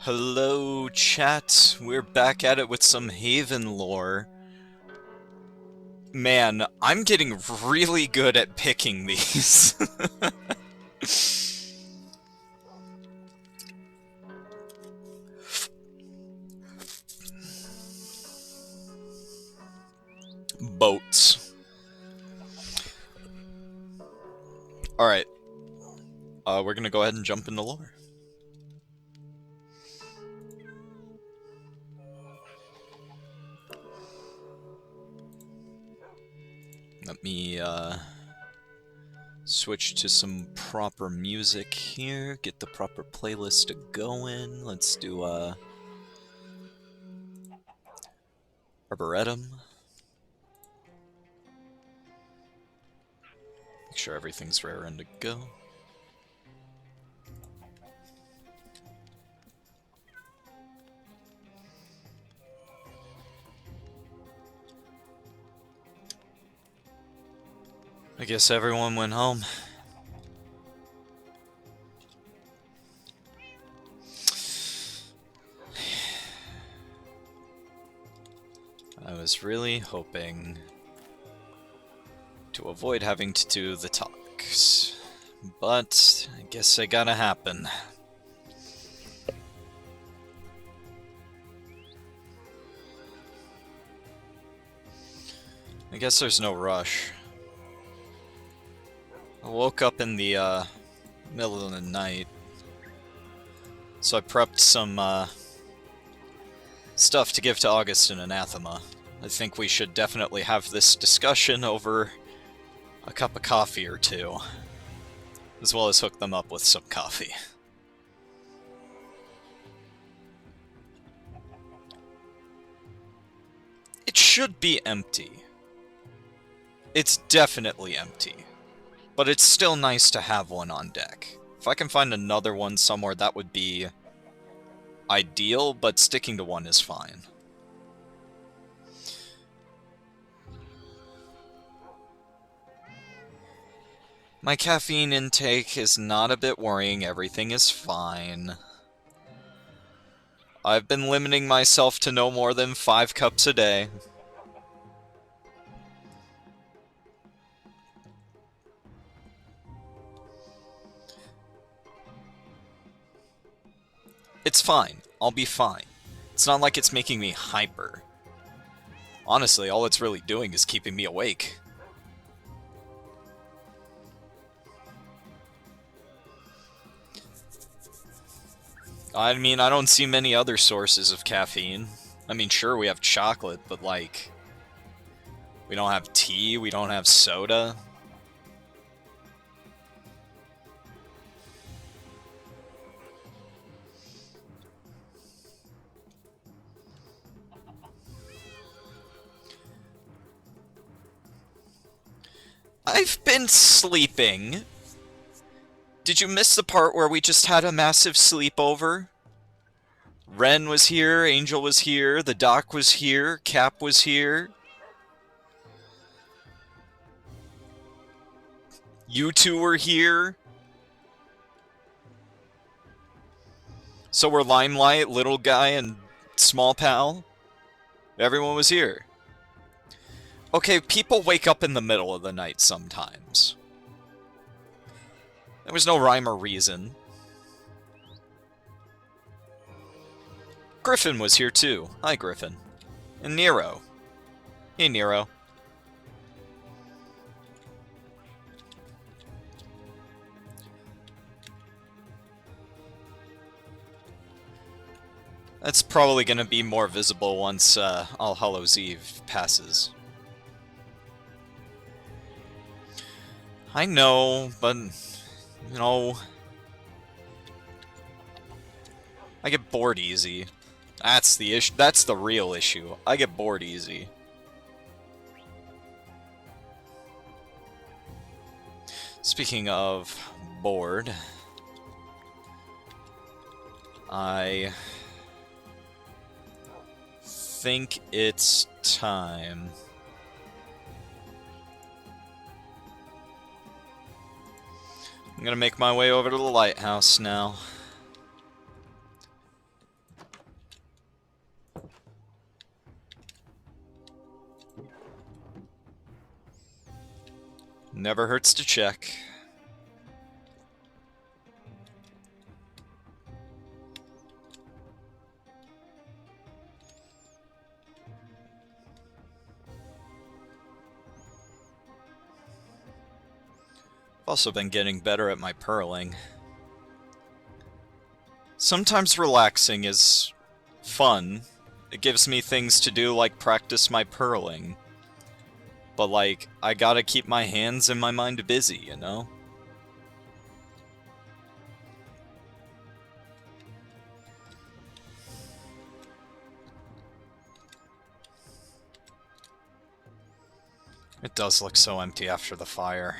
Hello, chat. We're back at it with some Haven lore. Man, I'm getting really good at picking these. Boats. Alright. We're gonna go ahead and jump into lore. Let me, switch to some proper music here, get the proper playlist going. Let's do, Arboretum. Make sure everything's raring to go. I guess everyone went home. I was really hoping to avoid having to do the talks, but I guess it gotta happen. I guess there's no rush. I woke up in the middle of the night, so I prepped some stuff to give to August and Anathema. I think we should definitely have this discussion over a cup of coffee or two, as well as hook them up with some coffee. It should be empty. It's definitely empty. But it's still nice to have one on deck. If I can find another one somewhere, that would be ideal, but sticking to one is fine. My caffeine intake is not a bit worrying, everything is fine. I've been limiting myself to no more than 5 cups a day. It's fine. I'll be fine. It's not like it's making me hyper. Honestly, all it's really doing is keeping me awake. I mean, I don't see many other sources of caffeine. I mean, sure, we have chocolate, but like, we don't have tea, we don't have soda. I've been sleeping. Did you miss the part where we just had a massive sleepover? Ren was here, Angel was here, the Doc was here, Cap was here. You two were here. So were Limelight, Little Guy, and Small Pal. Everyone was here. Okay, people wake up in the middle of the night sometimes. There was no rhyme or reason. Griffin was here too. Hi, Griffin. And Nero. Hey, Nero. That's probably going to be more visible once All Hallows Eve passes. I know, but, you know, I get bored easy. That's the issue. That's the real issue. I get bored easy. Speaking of bored, I think it's time. I'm gonna make my way over to the lighthouse now. Never hurts to check. I've also been getting better at my purling. Sometimes relaxing is fun. It gives me things to do like practice my purling. But like, I gotta keep my hands and my mind busy, you know? It does look so empty after the fire.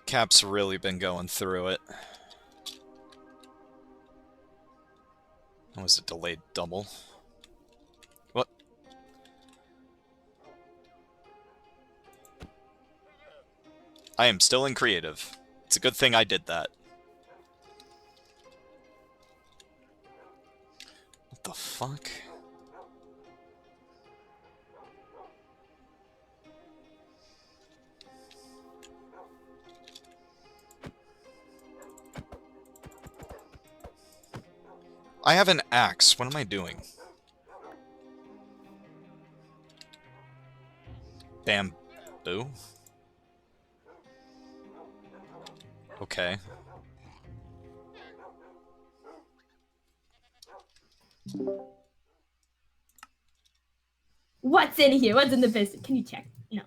Cap's really been going through it. That was a delayed double. What? I am still in creative. It's a good thing I did that. What the fuck? I have an axe. What am I doing? Bamboo? Okay. What's in here? What's in the business? Can you check? No.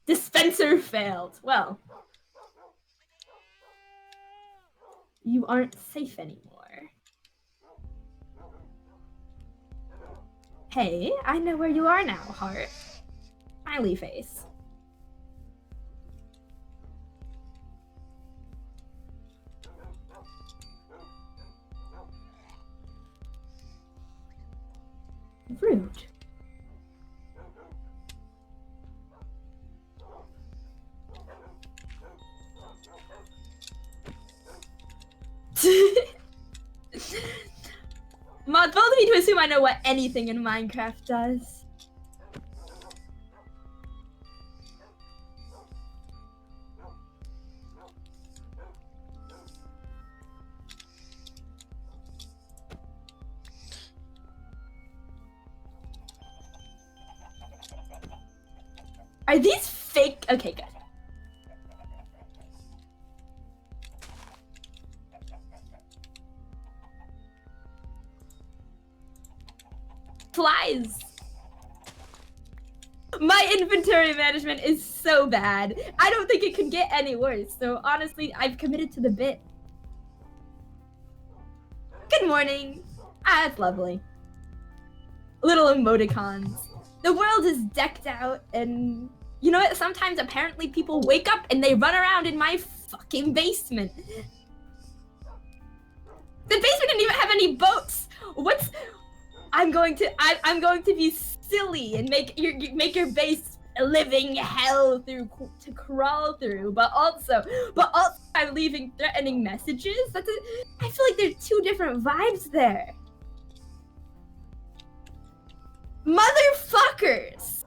Dispenser failed. Well. You aren't safe anymore. Hey, I know where you are now, heart. Smiley face. Rude. Mod, both of me to assume I know what anything in Minecraft does. Are these fake? Okay, good. Flies. My inventory management is so bad. I don't think it can get any worse. So honestly, I've committed to the bit. Good morning. Ah, it's lovely. Little emoticons. The world is decked out, and you know what? Sometimes apparently people wake up and they run around in my fucking basement. The basement didn't even have any boats. What's? I'm going to be silly and make your base a living hell to crawl through. But also I'm leaving threatening messages. I feel like there's two different vibes there. Motherfuckers!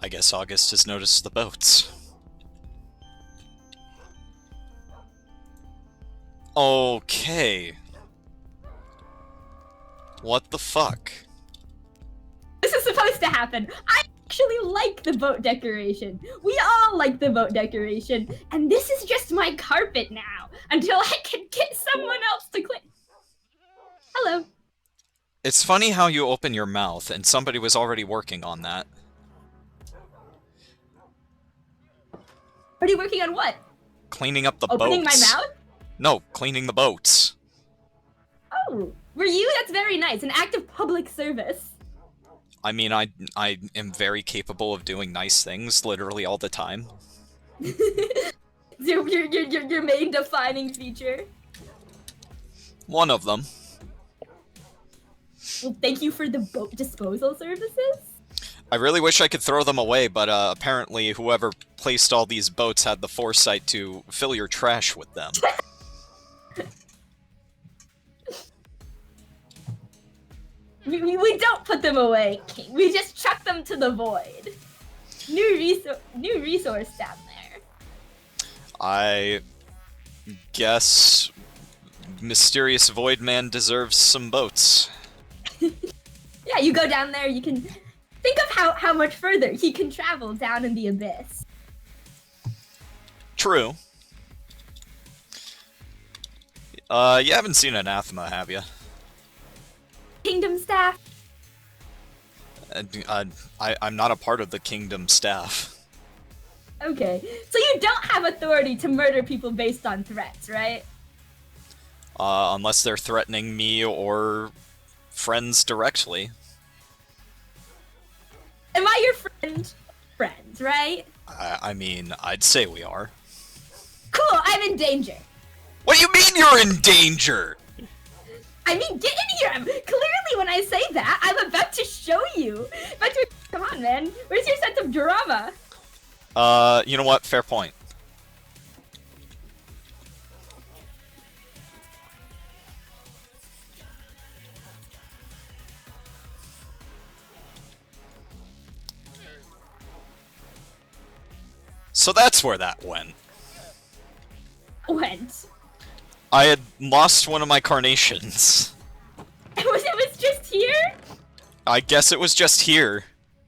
I guess August has noticed the boats. Okay. What the fuck? This is supposed to happen. I actually like the boat decoration. We all like the boat decoration. And this is just my carpet now. Until I can get someone else to clean. Hello. It's funny how you open your mouth and somebody was already working on that. Already working on what? Cleaning up the boats. Opening my mouth? No, cleaning the boats. Oh, were you? That's very nice. An act of public service. I mean, I am very capable of doing nice things literally all the time. your main defining feature. One of them. Well, thank you for the boat disposal services. I really wish I could throw them away, but apparently whoever placed all these boats had the foresight to fill your trash with them. We don't put them away, King. We just chuck them to the void. New resource down there. I guess mysterious void man deserves some boats. Yeah, you go down there, you can think of how much further he can travel down in the abyss. True. You haven't seen Anathema, have you? Kingdom staff. I'm not a part of the kingdom staff. Okay, so you don't have authority to murder people based on threats, right? Unless they're threatening me or friends directly. Am I your friend? Friends, right? I mean, I'd say we are. Cool, I'm in danger. What do you mean you're in danger? I mean, get in here! Clearly, when I say that, I'm about to show you. Come on, man. Where's your sense of drama? You know what? Fair point. So that's where that went. Went. I had lost one of my carnations. It was just here? I guess it was just here.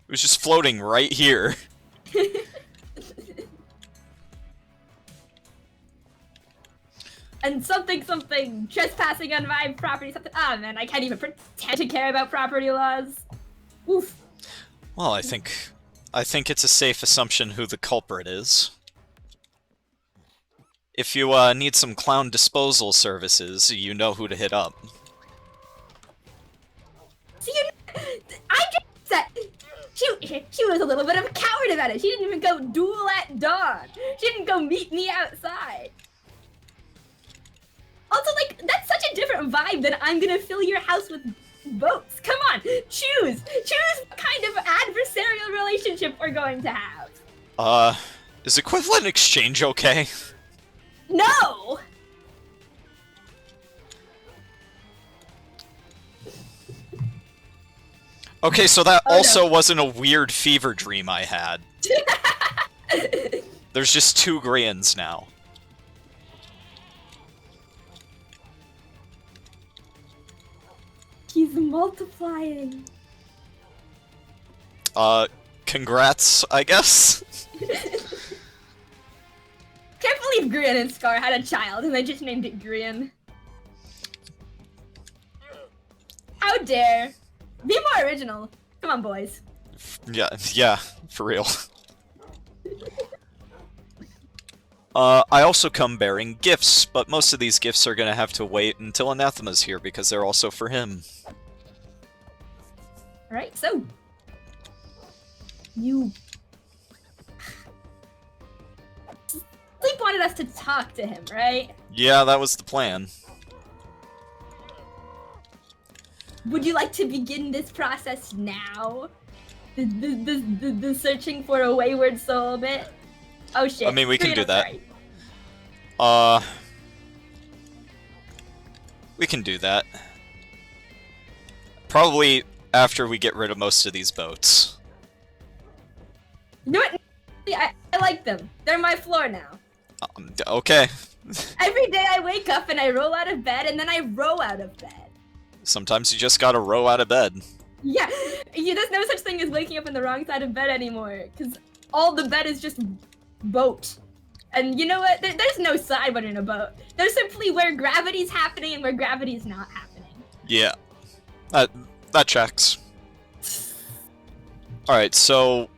It was just floating right here. And something, trespassing on my property, something. Ah, man, I can't even pretend to care about property laws. Oof. Well, I think it's a safe assumption who the culprit is. If you need some clown disposal services, you know who to hit up. See, I just said she was a little bit of a coward about it. She didn't even go duel at dawn. She didn't go meet me outside. Also, like, that's such a different vibe than I'm gonna fill your house with boats. Come on, choose what kind of adversarial relationship we're going to have. Is equivalent exchange okay? No! Okay, so that Oh, also no. wasn't a weird fever dream I had. There's just 2 Grians now. He's multiplying. Congrats, I guess? Can't believe Grian and Scar had a child and they just named it Grian. How dare. Be more original. Come on, boys. Yeah, for real. I also come bearing gifts, but most of these gifts are gonna have to wait until Anathema's here because they're also for him. Alright, so. You. Sleep wanted us to talk to him, right? Yeah, that was the plan. Would you like to begin this process now? The searching for a wayward soul bit? Oh shit. I mean, we can Grian, do I'm that. sorry. We can do that. Probably after we get rid of most of these boats. You know what? I like them. They're my floor now. Okay. Every day I wake up and I roll out of bed and then I row out of bed. Sometimes you just gotta row out of bed. Yeah, there's no such thing as waking up on the wrong side of bed anymore, because all the bed is just boat. And you know what? There's no side when in a boat. There's simply where gravity's happening and where gravity's not happening. Yeah. That checks. Alright, so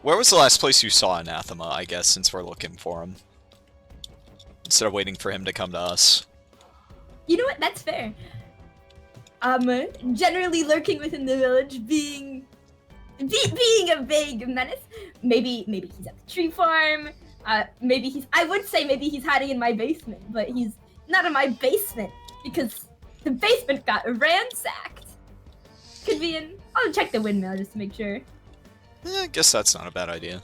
where was the last place you saw Anathema, I guess, since we're looking for him? Instead of waiting for him to come to us. You know what? That's fair. Generally lurking within the village, being a vague menace. Maybe he's at the tree farm. I would say maybe he's hiding in my basement, but he's not in my basement because the basement got ransacked. Could be in. I'll check the windmill just to make sure. I guess that's not a bad idea.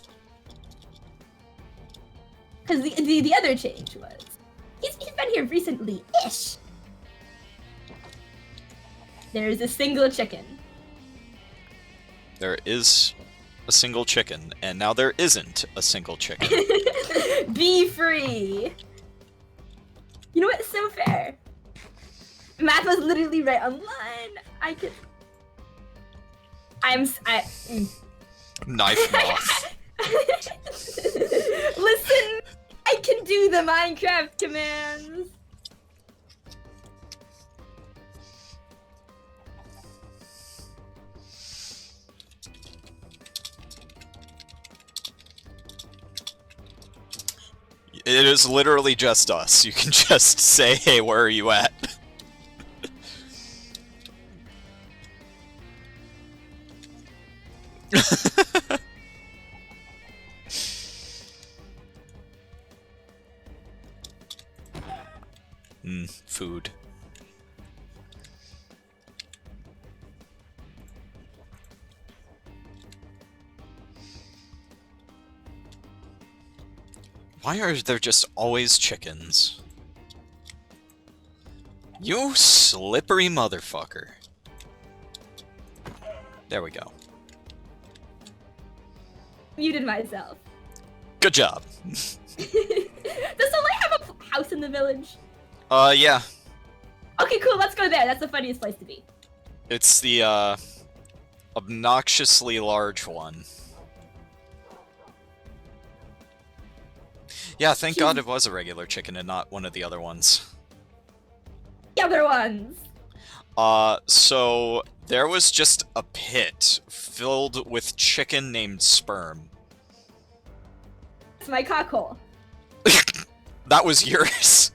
Because the other change was he's been here recently-ish. There is a single chicken. There is a single chicken, and now there isn't a single chicken. Be free. You know what? It's so fair. Math was literally right on line. I could. Knife moth. Listen, I can do the Minecraft commands. It is literally just us. You can just say, hey, where are you at? Food. Why are there just always chickens? You slippery motherfucker. There we go. Muted myself. Good job. Does Soleil have a house in the village? Yeah. Okay, cool. Let's go there. That's the funniest place to be. It's the, obnoxiously large one. Yeah, thank God it was a regular chicken and not one of the other ones. The other ones. So there was just a pit filled with chicken named Sperm. It's my cockhole. That was yours.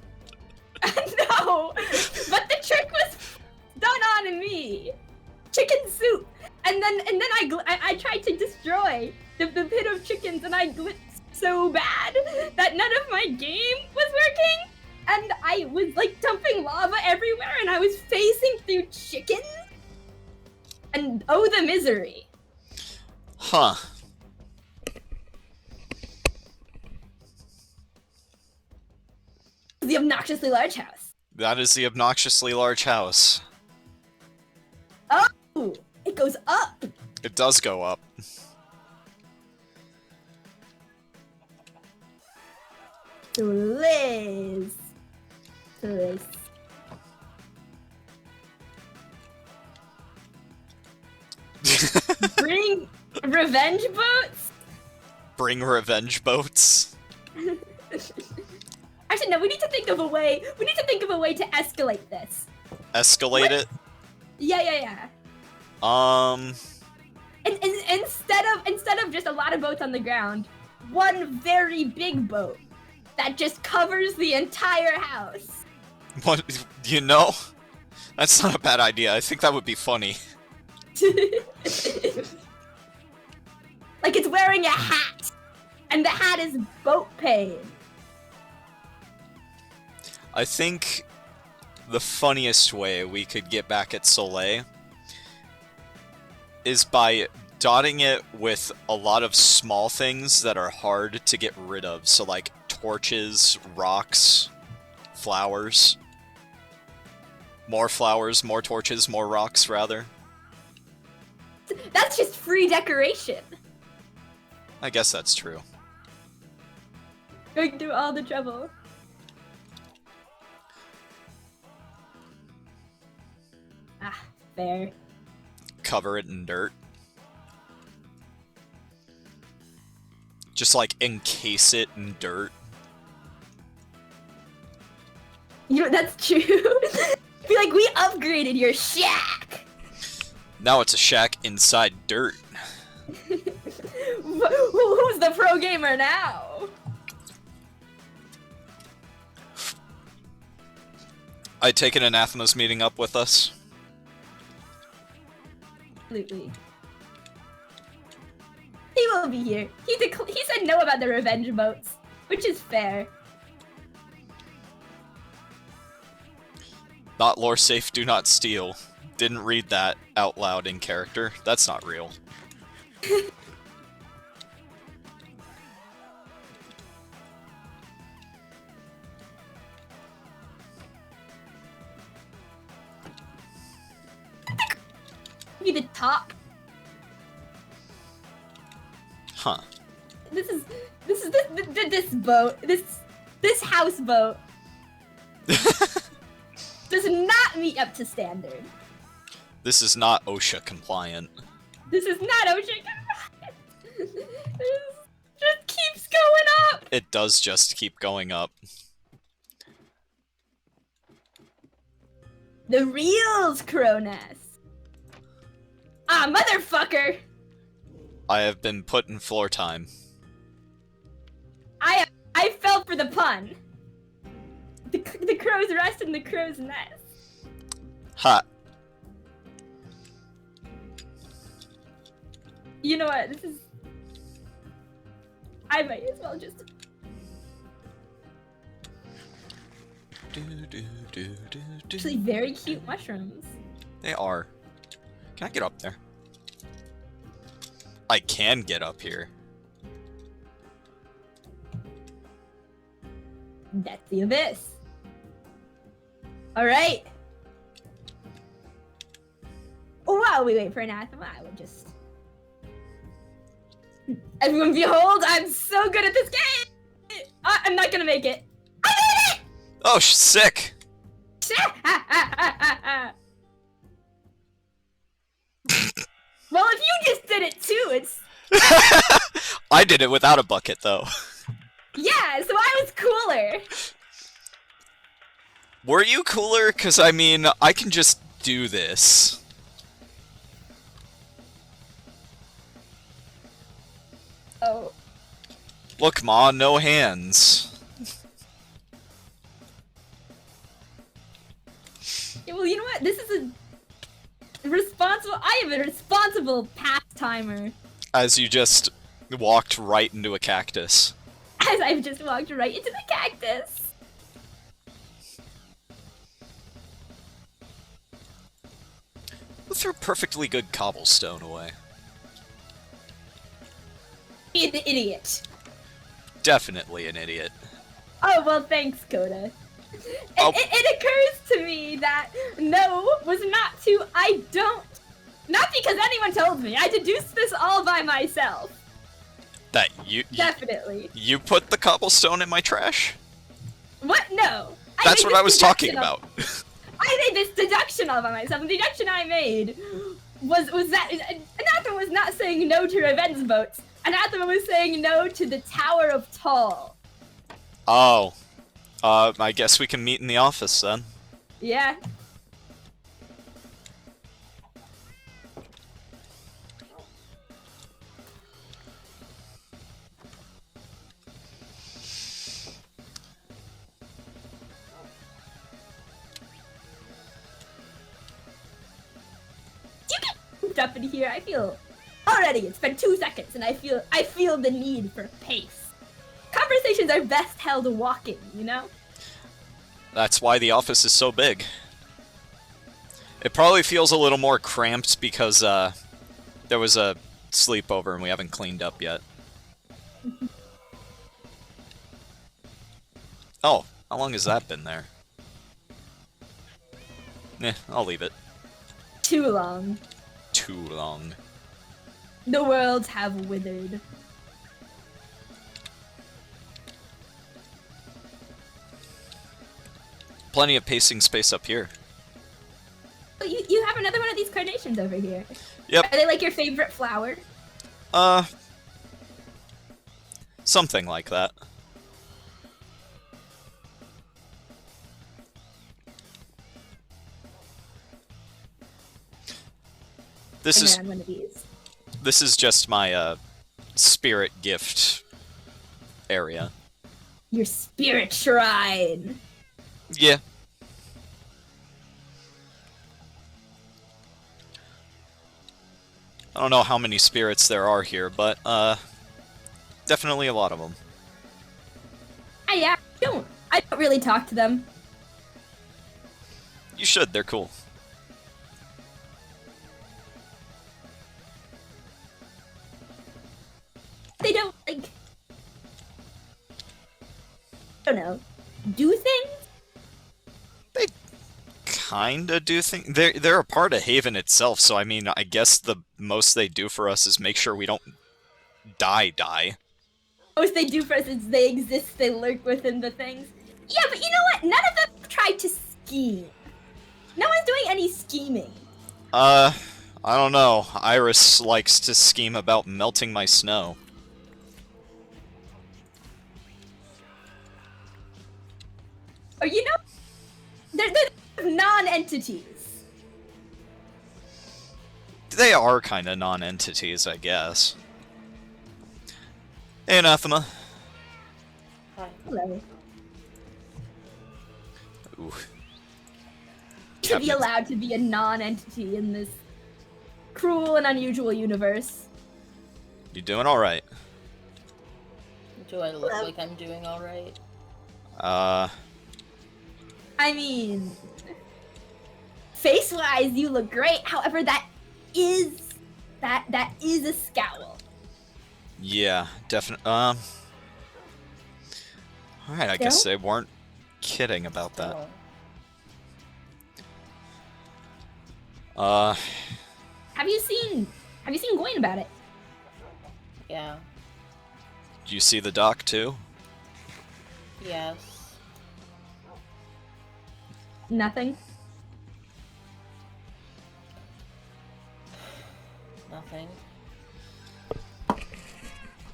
No, but the trick was done on me. Chicken soup, and then I tried to destroy the pit of chickens, and I glitched so bad that none of my game was working, and I was like dumping lava everywhere, and I was facing through chickens, and oh the misery. Huh. The obnoxiously large house. That is the obnoxiously large house. Oh, it goes up. It does go up. Liz. Bring revenge boats? Bring revenge boats. Actually, no, we need to think of a way to escalate this. Escalate it? Yeah. And instead of just a lot of boats on the ground, one very big boat that just covers the entire house. What, you know? That's not a bad idea. I think that would be funny. Like it's wearing a hat, and the hat is boat paint. I think the funniest way we could get back at Soleil is by dotting it with a lot of small things that are hard to get rid of. So like torches, rocks, flowers. More flowers, more torches, more rocks, rather. That's just free decoration. I guess that's true. Going through all the trouble. Ah, fair. Cover it in dirt. Just like encase it in dirt. You know, that's true. Be like, we upgraded your shack. Now it's a shack inside dirt. Who's the pro gamer now? I take it Anathema's meeting up with us. Absolutely. He will be here. He said no about the revenge boats, which is fair. Not lore safe, do not steal. Didn't read that out loud in character. That's not real. be the top. Huh. This boat. This houseboat does not meet up to standard. This is not OSHA compliant. This is not OSHA compliant. This just keeps going up. It does just keep going up. The reals, Cronus. Ah, motherfucker. I have been put in floor time. I fell for the pun. The crow's rest and the crow's nest. Ha. You know what? This is. I might as well just. Actually, very cute mushrooms. They are. Can I get up there? I can get up here. That's the abyss. Alright. While we wait for anathema, I would just... Everyone behold, I'm so good at this game! I'm not gonna make it. I made it! Oh, sick! Well, if you just did it too, it's... I did it without a bucket, though. Yeah, so I was cooler. Were you cooler? Because, I mean, I can just do this. Oh. Look, Ma, no hands. Yeah, well, you know what? This is a responsible... I am a responsible pastimer. As you just walked right into a cactus. As I've just walked right into the cactus. Who threw perfectly good cobblestone away? Be the idiot. Definitely an idiot. Oh, well, thanks, Coda. Oh. It occurs to me that no was not to I don't. Not because anyone told me. I deduced this all by myself. That you Definitely. You put the cobblestone in my trash? What? No. That's what I was talking about. I made this deduction all by myself. The deduction I made was that Anathema was not saying no to revenge boats. Anathema was saying no to the Tower of Tall. Oh. I guess we can meet in the office then. Yeah. Up in here, I feel already. It's been 2 seconds, and I feel the need for pace. Conversations are best held walking, you know. That's why the office is so big. It probably feels a little more cramped because there was a sleepover and we haven't cleaned up yet. Oh, how long has that been there? I'll leave it. Too long. Too long. The worlds have withered. Plenty of pacing space up here. But you have another one of these carnations over here. Yep. Are they like your favorite flower? Something like that. This is just my spirit gift area. Your spirit shrine. Yeah. I don't know how many spirits there are here, but definitely a lot of them. I don't really talk to them. You should, they're cool. They don't, like, I don't know, do things? They kinda do think they're a part of Haven itself, so I mean, I guess the most they do for us is make sure we don't die. Most they do for us is they exist, they lurk within the things. Yeah, but you know what? None of them tried to scheme. No one's doing any scheming. I don't know. Iris likes to scheme about melting my snow. Or you know, they're non-entities. They are kind of non-entities, I guess. Hey, Anathema. Hi. Hello. Ooh. To be allowed to be a non-entity in this cruel and unusual universe. You doing alright? Do I look like I'm doing alright? I mean, face-wise, you look great. However, that is a scowl. Yeah, definitely. Alright, I guess they weren't kidding about that. Oh. Have you seen Gwen about it? Yeah. Did you see the doc too? Yes. Nothing. Nothing.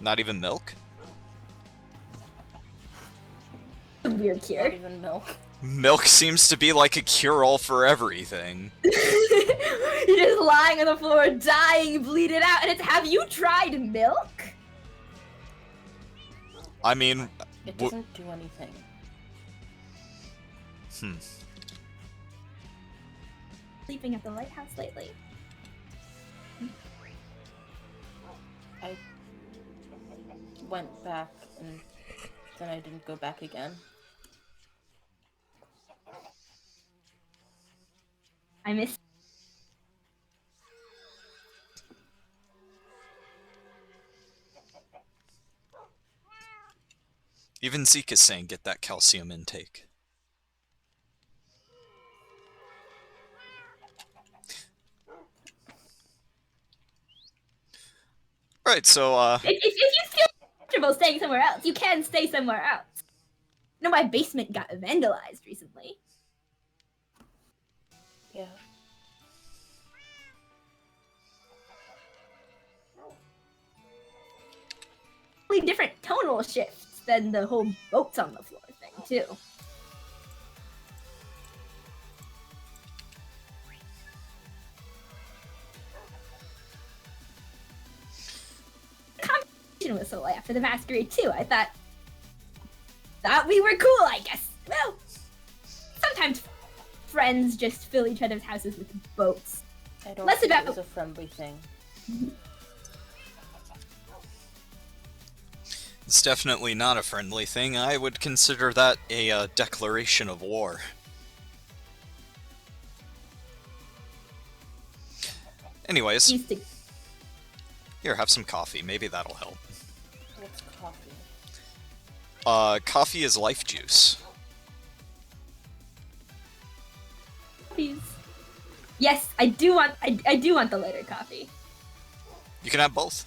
Not even milk? Weird Not cure. even milk. Milk seems to be like a cure-all for everything. You're just lying on the floor, dying, bleeding out, and it's, have you tried milk? I mean... It doesn't do anything. Sleeping at the lighthouse lately. I went back and then I didn't go back again. I miss. Even Zeke is saying get that calcium intake. Right, so, If you feel comfortable staying somewhere else, you can stay somewhere else. You know, my basement got vandalized recently. Yeah. Completely different tonal shifts than the whole boats on the floor thing, too. Competition was so after the masquerade, too. I thought we were cool, I guess. Well, sometimes friends just fill each other's houses with boats. I don't Less think about- it was a friendly thing. it's definitely not a friendly thing. I would consider that a declaration of war. Anyways, Used to here, have some coffee. Maybe that'll help. What's coffee? Coffee is life juice. please. Yes, I do want. I do want the lighter coffee. You can have both.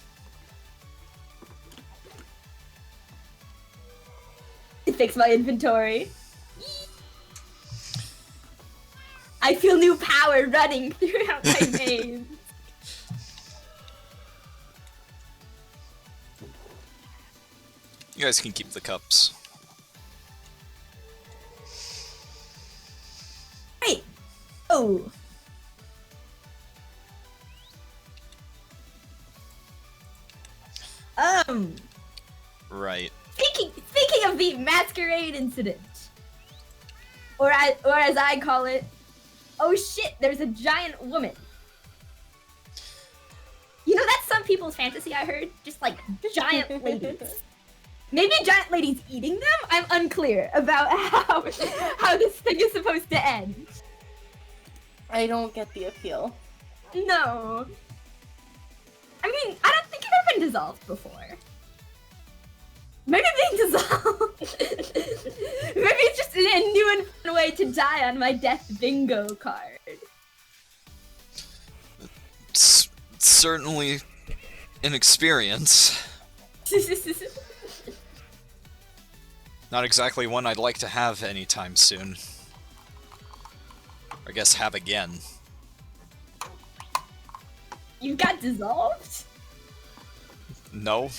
Fix my inventory. I feel new power running throughout my veins. You guys can keep the cups. Hey! Oh! Right. Speaking of the masquerade incident, or as I call it, oh shit! There's a giant woman. You know, that's some people's fantasy. I heard, just like giant ladies. Maybe giant ladies eating them. I'm unclear about how this thing is supposed to end. I don't get the appeal. No. I mean, I don't think it's ever been dissolved before. Maybe being dissolved. Maybe it's just in a new and fun way way to die on my death bingo card. It's certainly an experience. Not exactly one I'd like to have anytime soon. I guess have again. You got dissolved? No.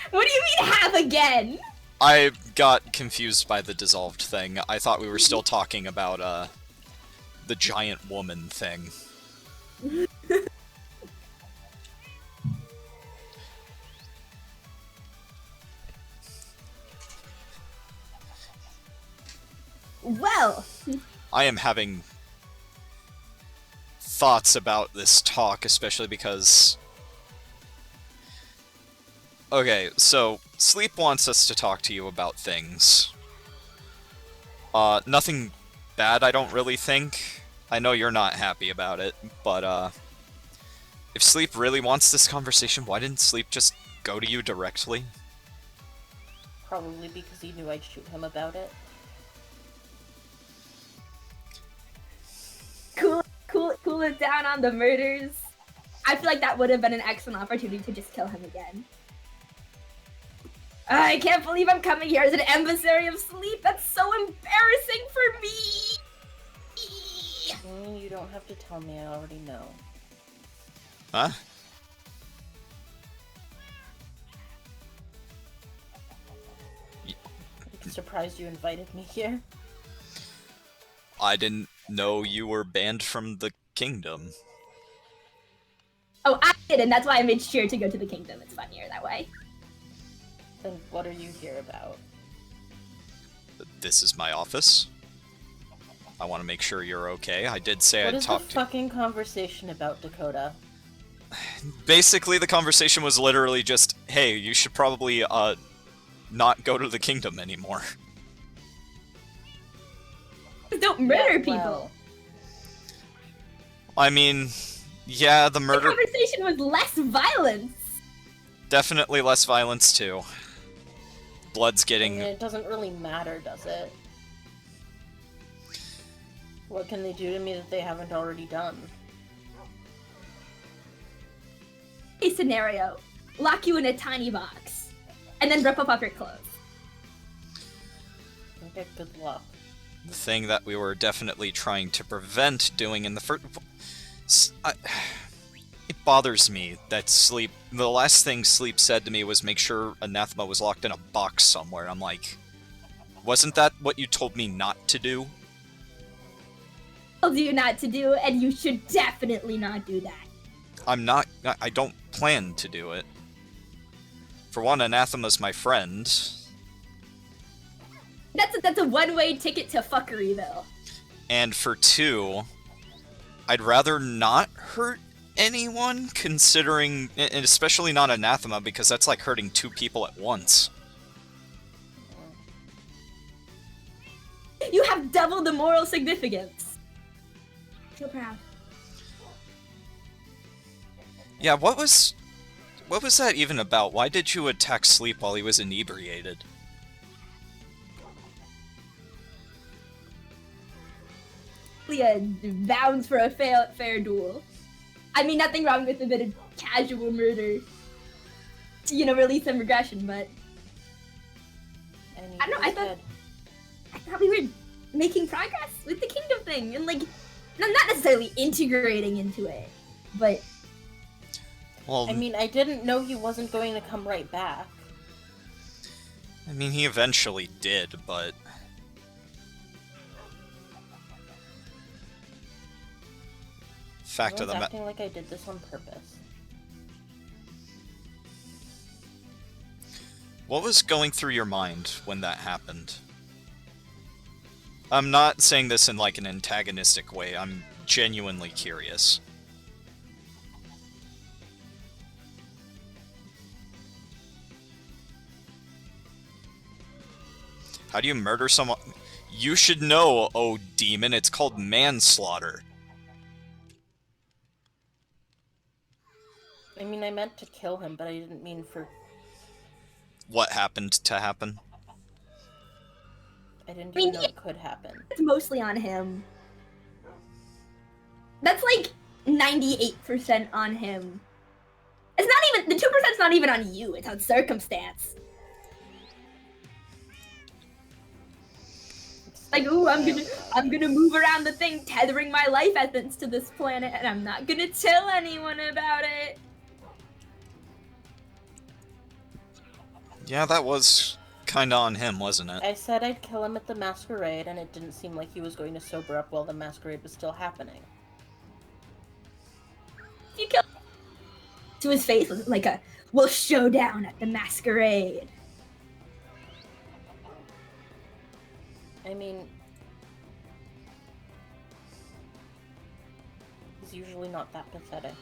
What do you mean have again? I got confused by the dissolved thing. I thought we were still talking about, the giant woman thing. Well, I am having thoughts about this talk, especially because... Okay, so, Sleep wants us to talk to you about things. Nothing bad, I don't really think. I know you're not happy about it, but, if Sleep really wants this conversation, why didn't Sleep just go to you directly? Probably because he knew I'd shoot him about it. cool it down on the murders. I feel like that would have been an excellent opportunity to just kill him again. I can't believe I'm coming here as an emissary of Sleep. That's so embarrassing for me. You don't have to tell me, I already know. Huh? I'm surprised you invited me here. I didn't know you were banned from the kingdom. Oh, I did, and that's why I made sure to go to the kingdom. It's funnier that way. Then what are you here about? This is my office. I want to make sure you're okay. I did say I'd talk to... What is the fucking conversation about, Dakota? Basically, the conversation was literally just, hey, you should probably, not go to the kingdom anymore. Don't murder people. Well, I mean, yeah, the The murder... conversation was less violence. Definitely less violence, too. Blood's I getting... mean, it doesn't really matter, does it? What can they do to me that they haven't already done? A scenario. Lock you in a tiny box. And then rip up your clothes. Okay, good luck. The thing that we were definitely trying to prevent doing in the first... It bothers me that Sleep... The last thing Sleep said to me was make sure Anathema was locked in a box somewhere. I'm like, wasn't that what you told me not to do? Told you not to do, and you should definitely not do that. I'm not... I don't plan to do it. For one, Anathema's my friend. That's a one-way ticket to fuckeryville. And for two, I'd rather not hurt anyone, considering... And especially not Anathema, because that's like hurting two people at once. You have double the moral significance. Feel proud. Yeah, what was that even about? Why did you attack Sleep while he was inebriated? Bounds for a fair duel. I mean, nothing wrong with a bit of casual murder to, you know, release some regression, but I don't know, I thought we were making progress with the kingdom thing, and like, not necessarily integrating into it, but... Well, I mean, I didn't know he wasn't going to come right back. I mean, he eventually did, but... Fact of the matter... acting like I did this on purpose. What was going through your mind when that happened? I'm not saying this in like an antagonistic way, I'm genuinely curious. How do you murder someone? You should know, oh demon, it's called manslaughter. I mean, I meant to kill him, but I didn't mean for... What happened to happen? I didn't I mean, even know it could happen. It's mostly on him. That's like 98% on him. It's not even, the 2%'s not even on you, it's on circumstance. Like, ooh, I'm gonna move around the thing, tethering my life essence to this planet, and I'm not gonna tell anyone about it. Yeah, that was kinda on him, wasn't it? I said I'd kill him at the masquerade, and it didn't seem like he was going to sober up while the masquerade was still happening. You kill to his face was like a, we'll show down at the masquerade. I mean, he's usually not that pathetic.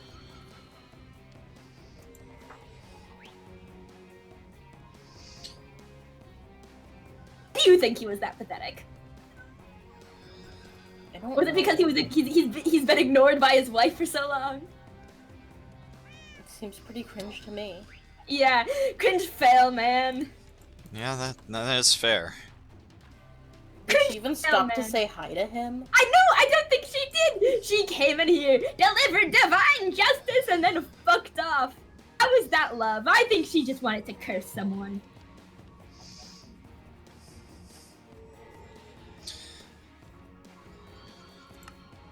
Do you think he was that pathetic? I don't Was it because he was he's been ignored by his wife for so long? It seems pretty cringe to me. Yeah, cringe fail, man. Yeah, that is fair. Did she even stop to man. say hi to him? I know, I don't think she did. She came in here, delivered divine justice, and then fucked off. How is that love? I think she just wanted to curse someone.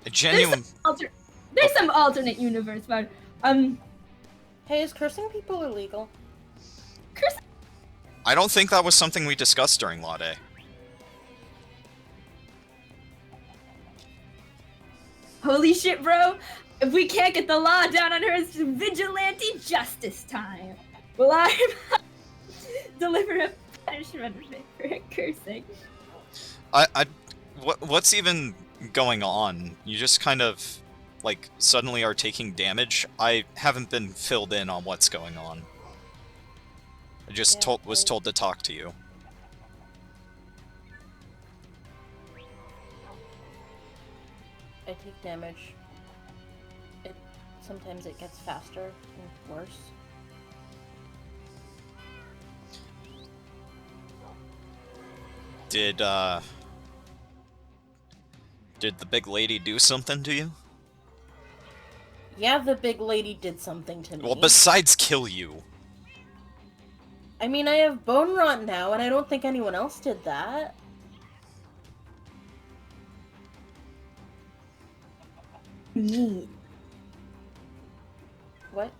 A genuine... There's some alternate universe, but, Hey, is cursing people illegal? cursing. I don't think that was something we discussed during Law Day. Holy shit, bro. If we can't get the law down on her, it's vigilante justice time. Well, I'm deliver a punishment for her cursing. What's even going on? You just kind of, like, suddenly are taking damage? I haven't been filled in on what's going on. I just was told to talk to you. I take damage. Sometimes it gets faster and worse. Did the big lady do something to you? Yeah, the big lady did something to me. Well, besides kill you. I mean, I have bone rot now, and I don't think anyone else did that. Me. What?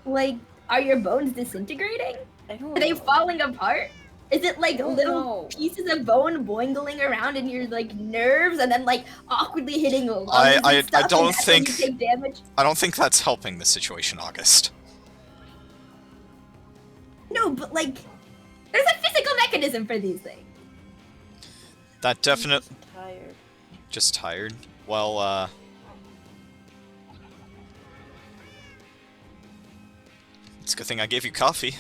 Like, are your bones disintegrating? I don't Are they know. falling apart? Is it like don't little know. pieces of bone boingling around in your like nerves and then like awkwardly hitting lungs I and stuff? don't and that's when think- you take damage. I don't think that's helping the situation, August. No, but like, there's a physical mechanism for these things. That definitely... I'm just tired. Just tired? Well, it's a good thing I gave you coffee.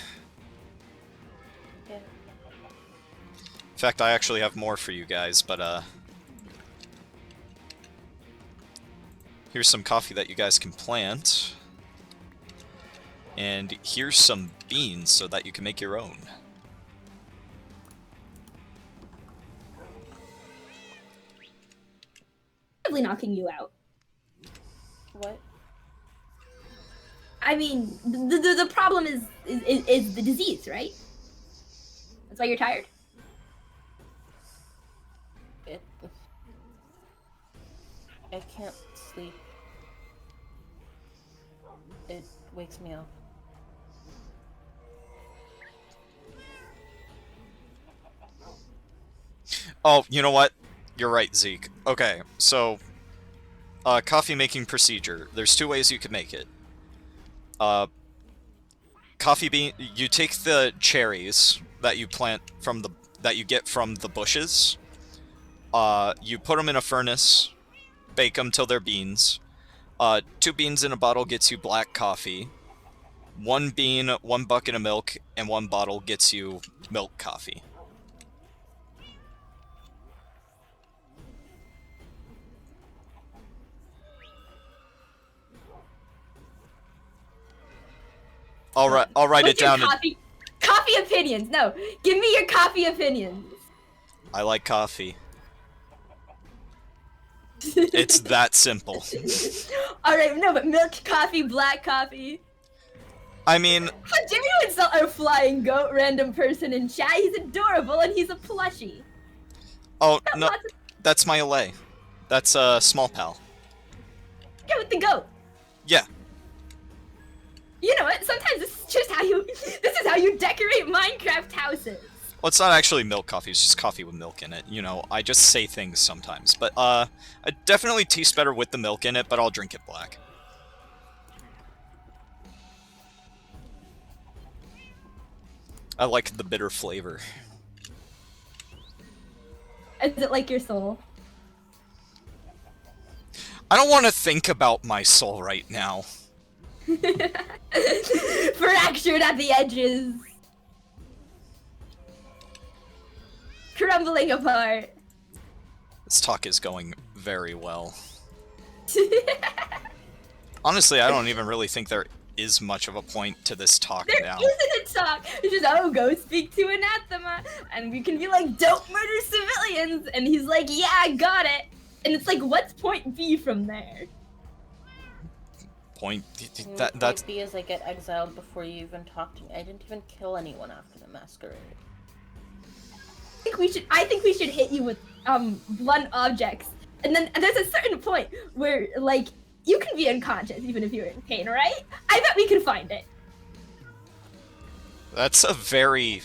Yeah. In fact, I actually have more for you guys, but, here's some coffee that you guys can plant. And here's some beans so that you can make your own. Probably knocking you out. What? I mean, the problem is the disease, right? That's why you're tired? I can't sleep. It wakes me up. Oh, you know what? You're right, Zeke. Okay, so, coffee making procedure. There's two ways you could make it. Coffee bean. You take the cherries that you plant from that you get from the bushes. You put them in a furnace, bake them till they're beans. 2 beans in a bottle gets you black coffee. 1 bean, 1 bucket of milk, and 1 bottle gets you milk coffee. I'll write it down. Coffee coffee opinions. No, give me your coffee opinions. I like coffee. It's that simple. Alright, no, but milk coffee, black coffee. I mean, How dare you insult our flying goat random person in chat? He's adorable and he's a plushie. oh, Got no, lots of- that's my LA. That's, small pal. Go with the goat. Yeah. You know what? Sometimes this is just how you. This is how you decorate Minecraft houses. Well, it's not actually milk coffee, it's just coffee with milk in it. You know, I just say things sometimes. But, it definitely tastes better with the milk in it, but I'll drink it black. I like the bitter flavor. Is it like your soul? I don't want to think about my soul right now. Fractured at the edges. Crumbling apart. This talk is going very well. Honestly, I don't even really think there is much of a point to this talk There now. isn't a talk. It's just, oh, go speak to Anathema. And we can be like, don't murder civilians. And he's like, yeah, I got it. And it's like, what's point B from there? Point. Point That's. B is I get exiled before you even talk to me. I didn't even kill anyone after the masquerade. I think we should hit you with blunt objects. And then there's a certain point where, like, you can be unconscious even if you're in pain, right? I bet we can find it. That's a very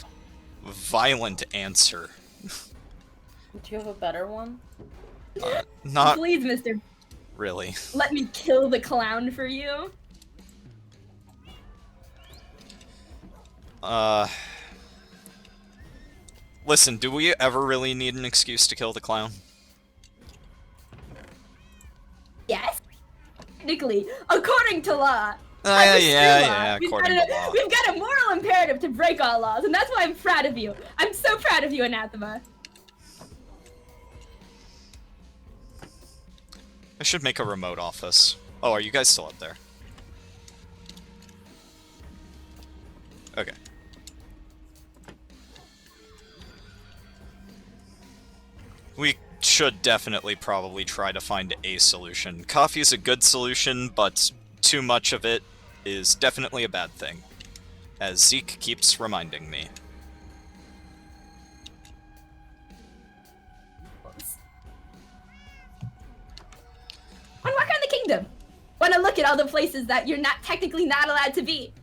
violent answer. Do you have a better one? Not Please, mister, really. let me kill the clown for you. Listen, do we ever really need an excuse to kill the clown? Yes. Technically, according to law. Under street law, Yeah, we've according got to law. We've got a moral imperative to break all laws, and that's why I'm proud of you. I'm so proud of you, Anathema. I should make a remote office. Oh, are you guys still up there? Okay. We should definitely probably try to find a solution. Coffee is a good solution, but too much of it is definitely a bad thing. As Zeke keeps reminding me. Wanna walk around the kingdom? Wanna look at all the places that you're not technically not allowed to be?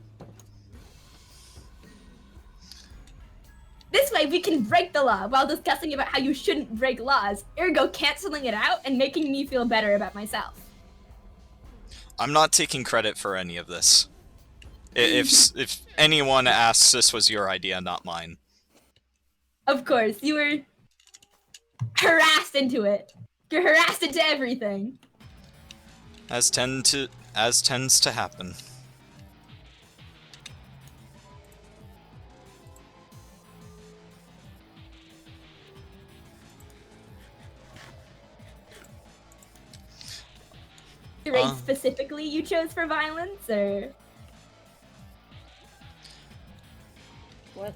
This way we can break the law while discussing about how you shouldn't break laws, ergo canceling it out and making me feel better about myself. I'm not taking credit for any of this. If anyone asks, this was your idea, not mine. Of course, you were harassed into it. You're harassed into everything. As tends to happen. The race specifically you chose for violence, or? What?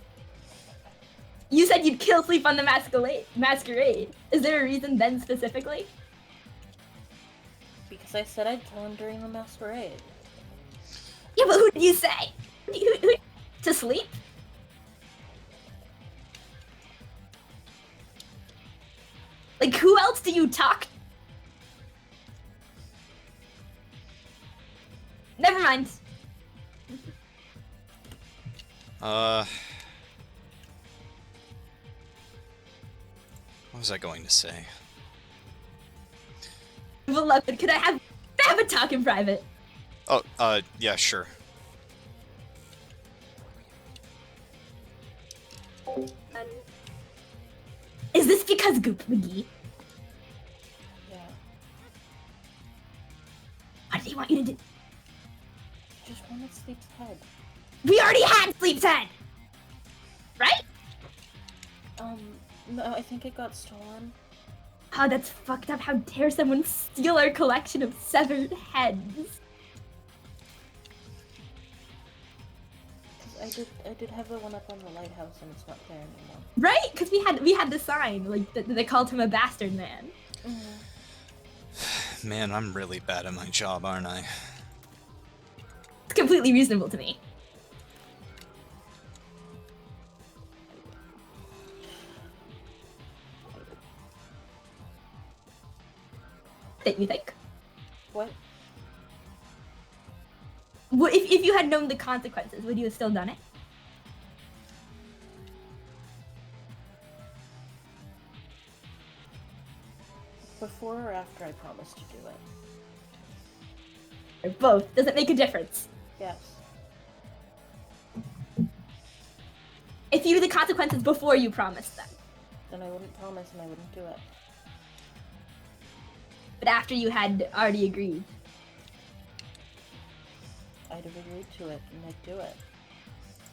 You said you'd kill Sleep on the Masquerade. Is there a reason then specifically? Because I said I'd kill him during the masquerade. Yeah, but who did you say? Who to Sleep? Like, who else do you talk? Never mind. What was I going to say? Beloved, could I have a talk in private? Oh, yeah, sure. Is this because Goop McGee? Yeah. What did he want you to do? I just wanted Sleep's head. We already had Sleep's head! Right? No, I think it got stolen. Oh, that's fucked up. How dare someone steal our collection of severed heads? I did have the one up on the lighthouse, and it's not there anymore. Right? Because we had the sign, like, they called him a bastard man. Man, I'm really bad at my job, aren't I? It's completely reasonable to me. That you think? What? If you had known the consequences, would you have still done it? Before or after I promised to do it? Or both? Does it make a difference? Yes. If you knew the consequences before you promised them, Then I wouldn't promise and I wouldn't do it. but after you had already agreed. I'd have agreed to it and I'd do it.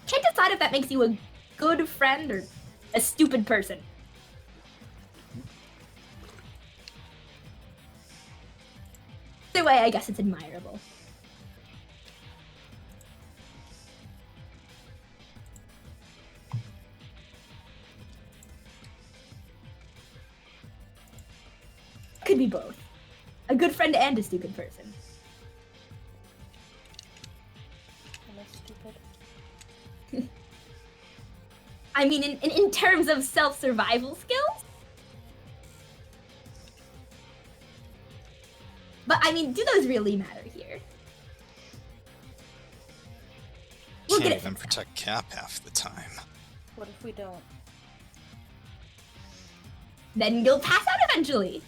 Can't decide if that makes you a good friend or a stupid person. Either way, I guess it's admirable. Could be both. A good friend and a stupid person. Am I stupid? I mean, in terms of self-survival skills? But, I mean, do those really matter here? We'll Can't get it. even protect Cap half the time. What if we don't? Then you'll pass out eventually.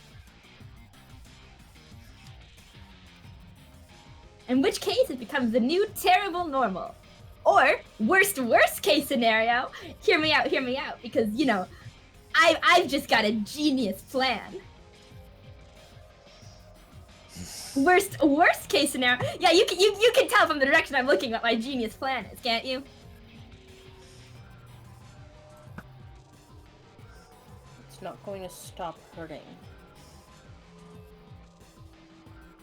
In which case, it becomes the new terrible normal. Or, worst case scenario, hear me out, because, you know, I've just got a genius plan. Worst case scenario. Yeah, you can tell from the direction I'm looking what my genius plan is, can't you? It's not going to stop hurting.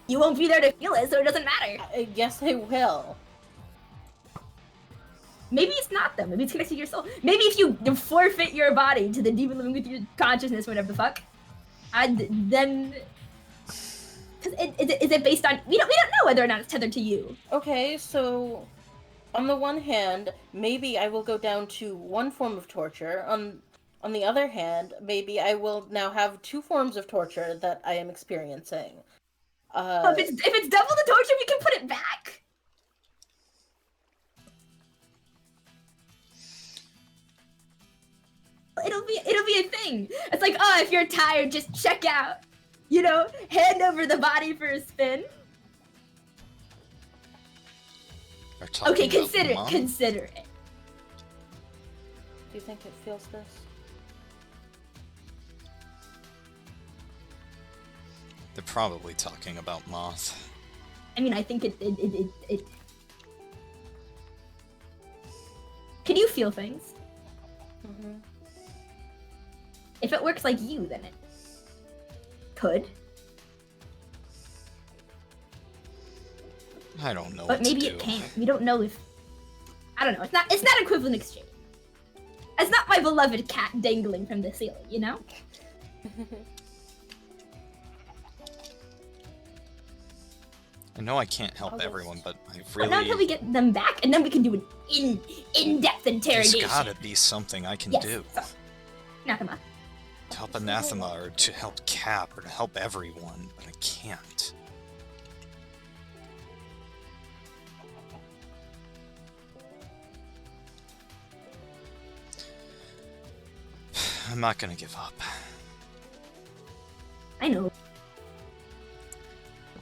You won't be there to feel it, so it doesn't matter. Yes, I will. Maybe it's not though. Maybe it's connected to your soul. Maybe if you forfeit your body to the demon living with your consciousness, whatever the fuck, then. Because is it based on? We don't know whether or not it's tethered to you. Okay, so on the one hand, maybe I will go down to one form of torture. On the other hand, maybe I will now have two forms of torture that I am experiencing. If it's double the torture, we can put it back. It'll be a thing. It's like, oh, if you're tired, just check out. You know, hand over the body for a spin. Okay, consider it. Do you think it feels this? They're probably talking about Moth. I mean, I think it. Can you feel things? Mm-hmm. If it works like you, then it could. I don't know. But maybe it can't. We don't know if. I don't know. It's not equivalent exchange. It's not my beloved cat dangling from the ceiling, you know? I know I can't help everyone, but I really... But not until we get them back, and then we can do an in-depth interrogation. There's gotta be something I can do. So, Anathema. To help Anathema, or to help Cap, or to help everyone, but I can't. I'm not gonna give up. I know.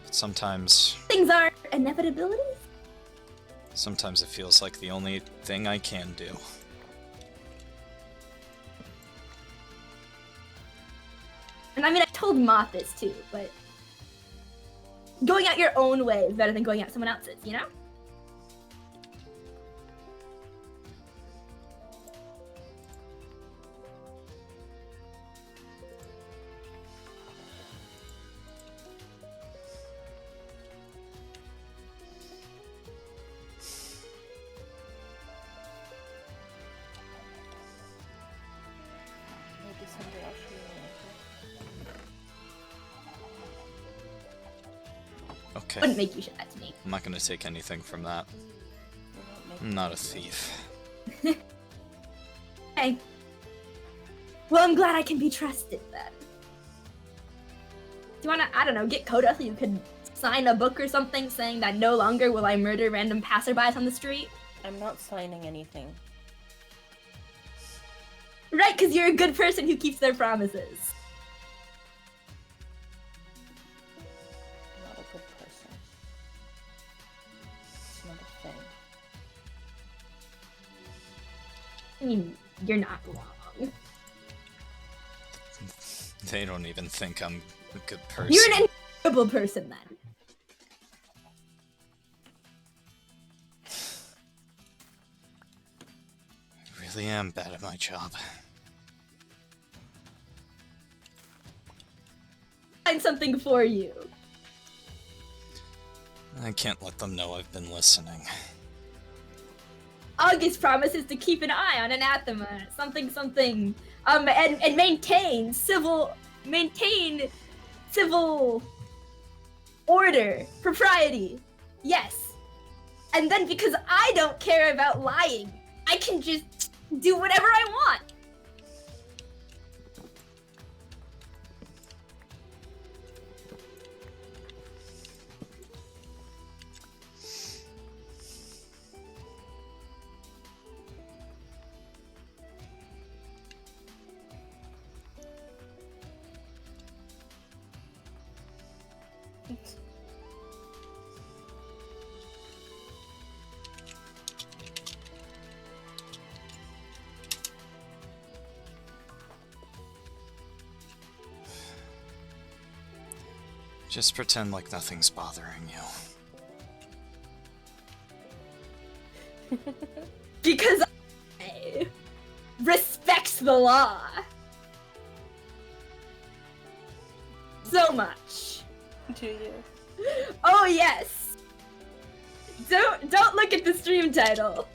But sometimes Things are inevitabilities. it feels like the only thing I can do. And I mean, I told Moth this too, but going out your own way is better than going out someone else's, you know? Okay. Wouldn't make you show that to me. I'm not gonna take anything from that. You're I'm not a thief. Okay. Well, I'm glad I can be trusted then. Do you wanna, I don't know, get Coda so you could sign a book or something saying that no longer will I murder random passerbys on the street? I'm not signing anything. Right, because you're a good person who keeps their promises. I'm not a good person. It's not a thing. I mean, you're not wrong. They don't even think I'm a good person. You're an incredible person then. I really am bad at my job. Find something for you. I can't let them know I've been listening. August promises to keep an eye on Anathema, something, and maintain civil order, propriety. Yes. And then because I don't care about lying, I can just do whatever I want. Just pretend like nothing's bothering you. Because I respect the law. So much. Do you? Oh yes. Don't look at the stream title.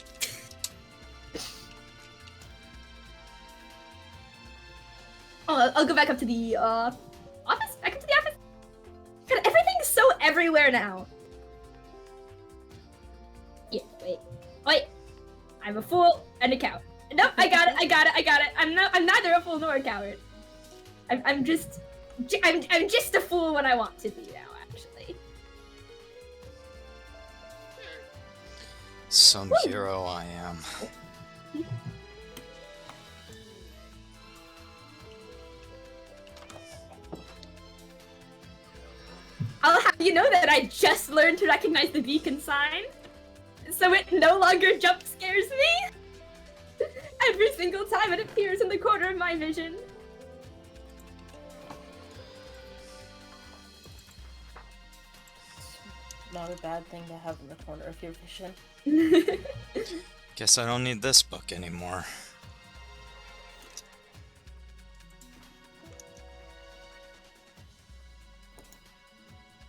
Oh, I'll go back up to the office. Back up to the office. God, everything's so everywhere now. Yeah, wait. I'm a fool and a coward. Nope, I got it. I'm neither a fool nor a coward. I'm just a fool when I want to be now, actually. Some hero I am. I'll have you know that I just learned to recognize the beacon sign, so it no longer jump scares me. Every single time it appears in the corner of my vision. Not a bad thing to have in the corner of your vision. Guess I don't need this book anymore.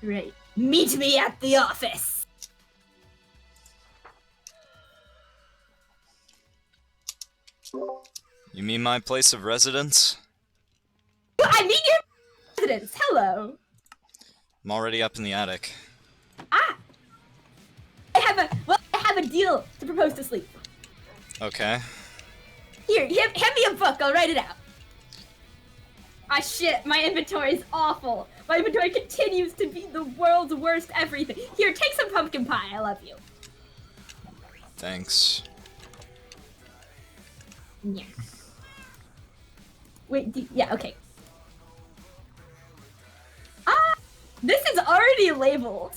Right. Meet me at the office. You mean my place of residence? I mean your residence. Hello. I'm already up in the attic. Ah. I have a deal to propose to Sleep. Okay. Here, hand me a book. I'll write it out. Ah shit, my inventory is awful. My inventory continues to be the world's worst everything. Here, take some pumpkin pie. I love you. Thanks. Yeah. Wait, yeah, okay. Ah, this is already labeled.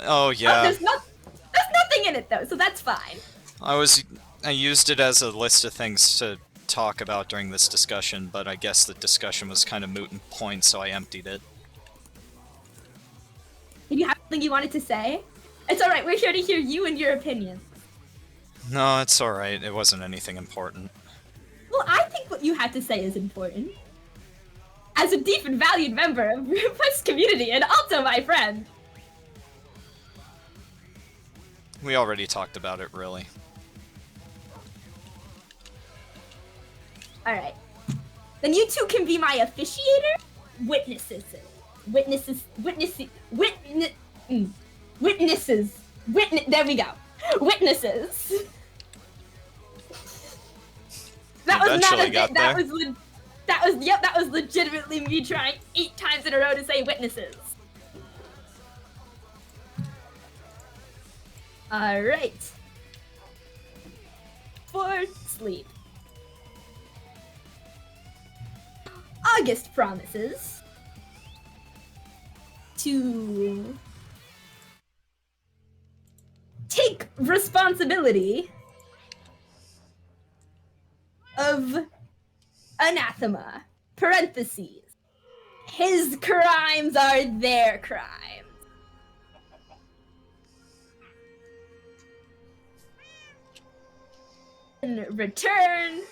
Oh yeah. Oh, there's nothing in it though, so that's fine. I used it as a list of things to talk about during this discussion, but I guess the discussion was kind of moot and point, so I emptied it. Did you have something you wanted to say? It's alright, we're here to hear you and your opinion. No, it's alright. It wasn't anything important. Well, I think what you have to say is important. As a deep and valued member of this community, and also my friend. We already talked about it, really. Alright. Then you two can be my officiator? Witnesses. Witnesses. There we go. Witnesses. That was not Eventually a got bit. That there. was that was legitimately me trying 8 times in a row to say witnesses. All right. For sleep. August promises to take responsibility of anathema. Parentheses. His crimes are their crimes. In return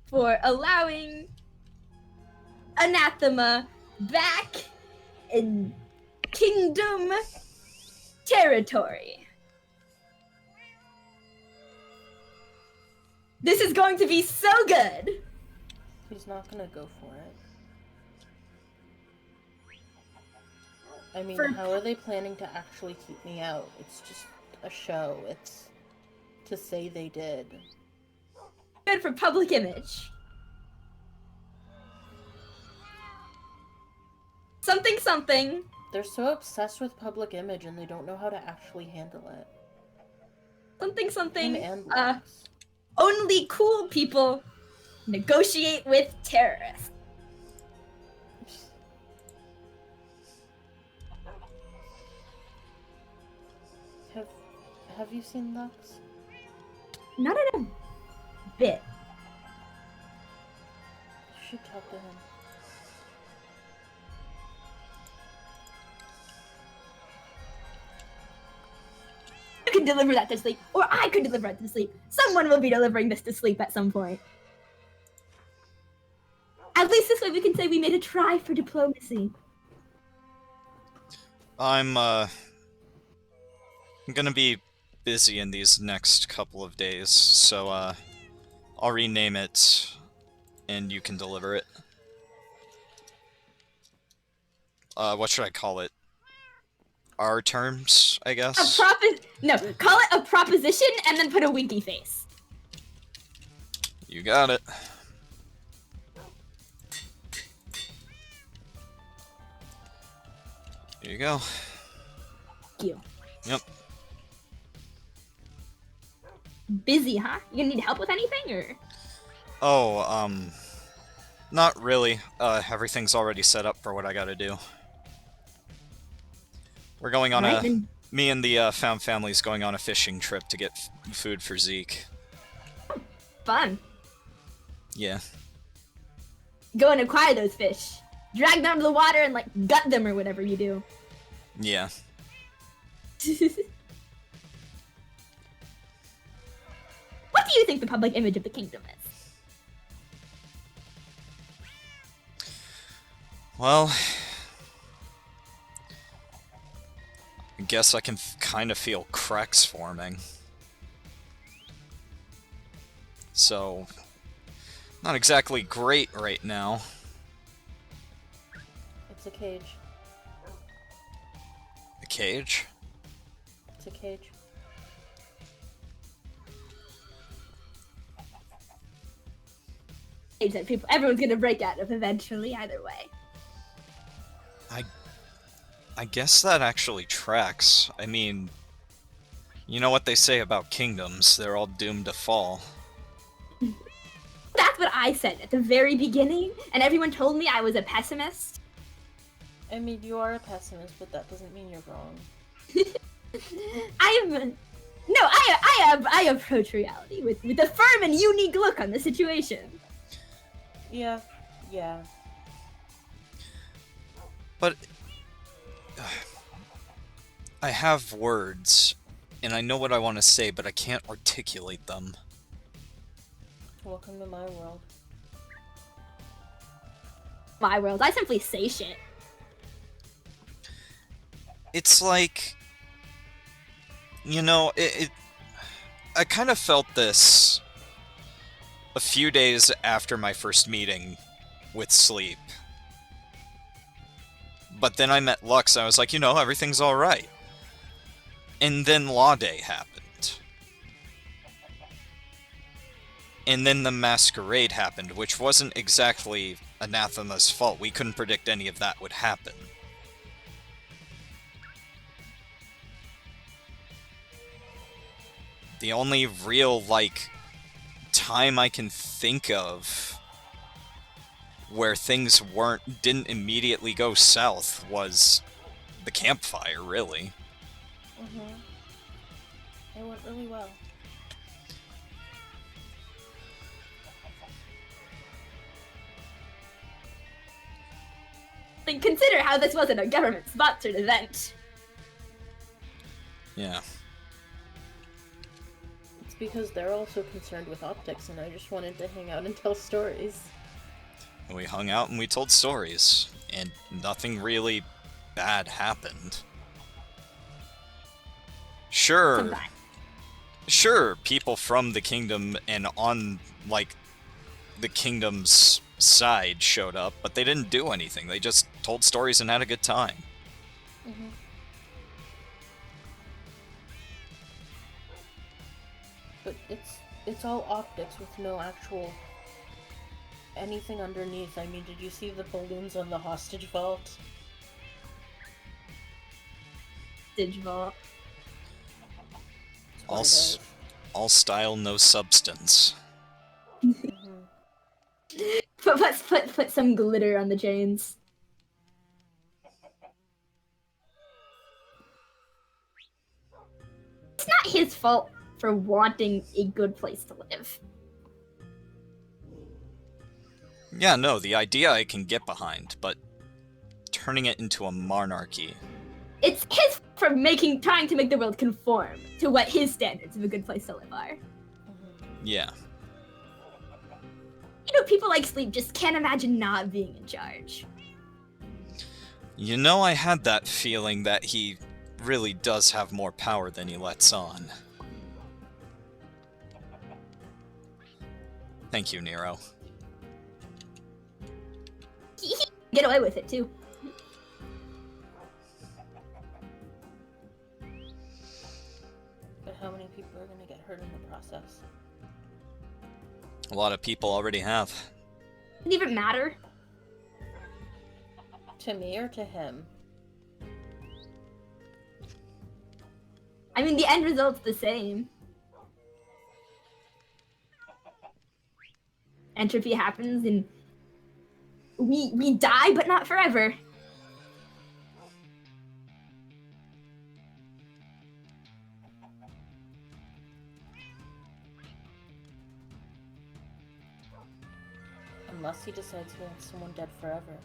for allowing anathema back in kingdom territory. This is going to be so good. He's not gonna go for it. I mean, how are they planning to actually keep me out? It's just a show. It's to say they did. Good for public image. Something, something. They're so obsessed with public image and they don't know how to actually handle it. Something, something. Him and Lux. Only cool people negotiate with terrorists. Have you seen Lux? Not in a bit. You should talk to him. You can deliver that to sleep, or I could deliver it to sleep. Someone will be delivering this to sleep at some point. At least this way we can say we made a try for diplomacy. I'm gonna be busy in these next couple of days, so I'll rename it and you can deliver it. What should I call it? Our terms, I guess? No, call it a proposition and then put a winky face. You got it. Here you go. Thank you. Yep. Busy, huh? You gonna need help with anything, or? Oh, not really. Everything's already set up for what I gotta do. We're going on me and the Found family's going on a fishing trip to get food for Zeke. Fun. Yeah. Go and acquire those fish. Drag them to the water and, like, gut them or whatever you do. Yeah. What do you think the public image of the kingdom is? Well, I guess I can kind of feel cracks forming. So, not exactly great right now. It's a cage. A cage? It's a cage. That everyone's gonna break out of eventually, either way. I guess that actually tracks. I mean, you know what they say about kingdoms, they're all doomed to fall. That's what I said at the very beginning, and everyone told me I was a pessimist. I mean, you are a pessimist, but that doesn't mean you're wrong. I approach reality with a firm and unique look on the situation. Yeah. But I have words, and I know what I want to say, but I can't articulate them. Welcome to my world. My world, I simply say shit. It's like, you know, I kind of felt this a few days after my first meeting with Sleep. But then I met Lux, and I was like, you know, everything's alright. And then Law Day happened. And then the Masquerade happened, which wasn't exactly Anathema's fault. We couldn't predict any of that would happen. The only real, like, time I can think of where things didn't immediately go south was the campfire, really. It went really well. Like, consider how this wasn't a government-sponsored event. Yeah. It's because they're also concerned with optics, and I just wanted to hang out and tell stories. We hung out and we told stories, and nothing really bad happened. Sure, people from the kingdom and on, like, the kingdom's side showed up, but they didn't do anything. They just told stories and had a good time. But it's all optics with no actual anything underneath. I mean, did you see the balloons on the hostage vault? Digital. All style, no substance. Put some glitter on the chains. It's not his fault for wanting a good place to live. Yeah, no, the idea I can get behind, but turning it into a monarchy. It's his for trying to make the world conform to what his standards of a good place to live are. Yeah. You know, people like Sleep just can't imagine not being in charge. You know, I had that feeling that he really does have more power than he lets on. Thank you, Nero. He get away with it, too. But how many people are gonna get hurt in the process? A lot of people already have. Doesn't even matter. To me or to him? I mean, the end result's the same. Entropy happens and we die, but not forever. Unless he decides he wants someone dead forever.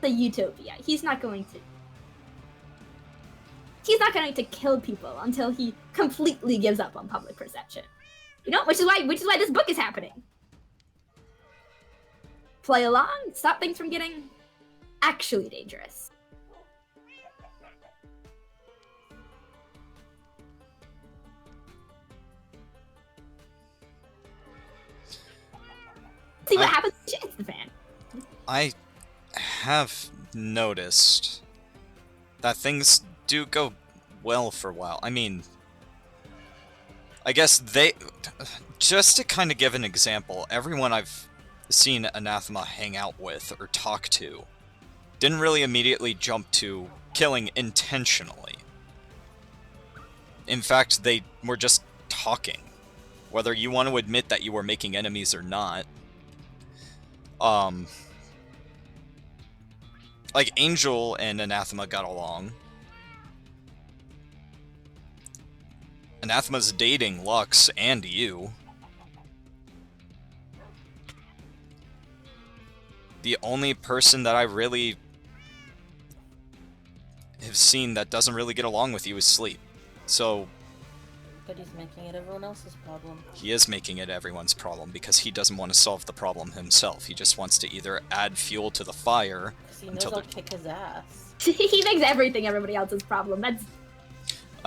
The utopia. He's not going to kill people until he completely gives up on public perception. You know, which is why this book is happening. Play along, stop things from getting actually dangerous. See what happens when shit hits the fan. I have noticed that things do go well for a while. I mean, I guess just to kind of give an example, everyone I've seen Anathema hang out with or talk to didn't really immediately jump to killing intentionally. In fact, they were just talking. Whether you want to admit that you were making enemies or not. Like, Angel and Anathema got along. Anathema's dating Lux and you. The only person that I really have seen that doesn't really get along with you is Sleep. So... But he's making it everyone else's problem. He is making it everyone's problem because he doesn't want to solve the problem himself. He just wants to either add fuel to the fire... Because he knows I'll kick his ass. He makes everything everybody else's problem.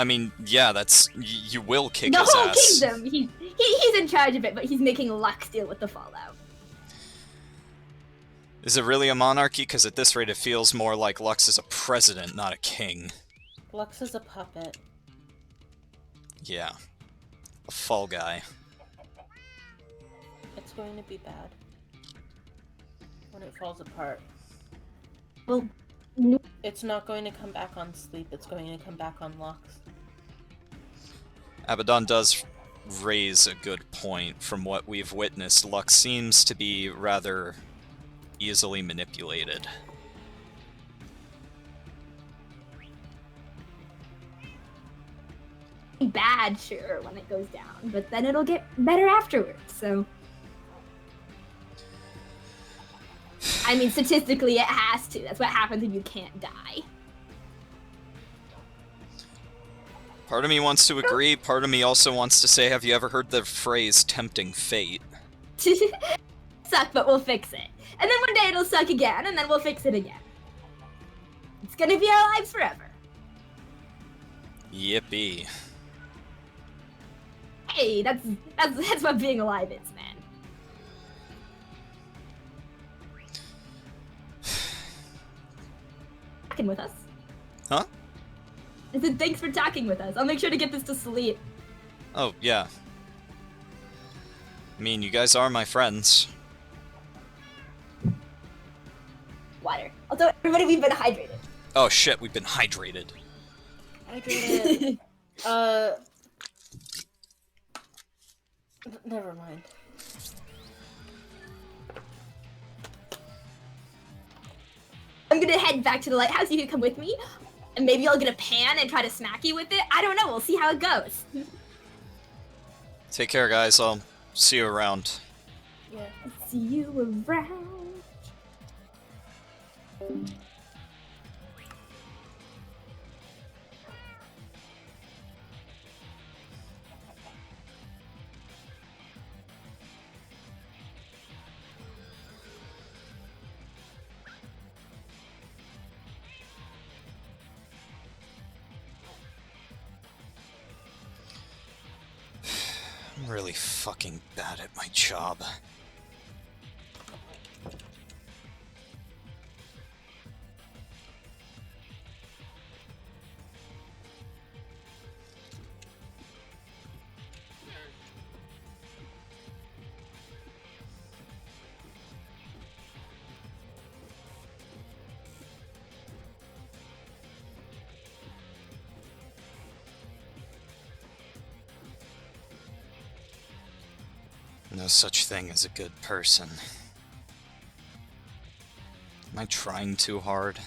I mean, yeah, you will kick The his whole ass. kingdom. He's in charge of it, but he's making Lux deal with the fallout. Is it really a monarchy? Because at this rate it feels more like Lux is a president, not a king. Lux is a puppet. Yeah. A fall guy. It's going to be bad. When it falls apart. Well, It's not going to come back on Sleep, it's going to come back on Lux. Abaddon does raise a good point. From what we've witnessed, Lux seems to be rather easily manipulated. bad, sure, when it goes down, but then it'll get better afterwards, so... I mean, statistically, it has to. That's what happens when you can't die. Part of me wants to agree, part of me also wants to say, have you ever heard the phrase, tempting fate? Suck, but we'll fix it. And then one day it'll suck again, and then we'll fix it again. It's gonna be our lives forever. Yippee. Hey, that's what being alive is, man. Talking with us. Huh? I said thanks for talking with us. I'll make sure to get this to Sleep. Oh, yeah. I mean, you guys are my friends. Water. Also, everybody, we've been hydrated. Oh shit, we've been hydrated. Hydrated. Never mind. I'm gonna head back to the lighthouse. You can come with me, and maybe I'll get a pan and try to smack you with it. I don't know. We'll see how it goes. Take care, guys. I'll see you around. Yeah. See you around. I'm really fucking bad at my job. No such thing as a good person. Am I trying too hard?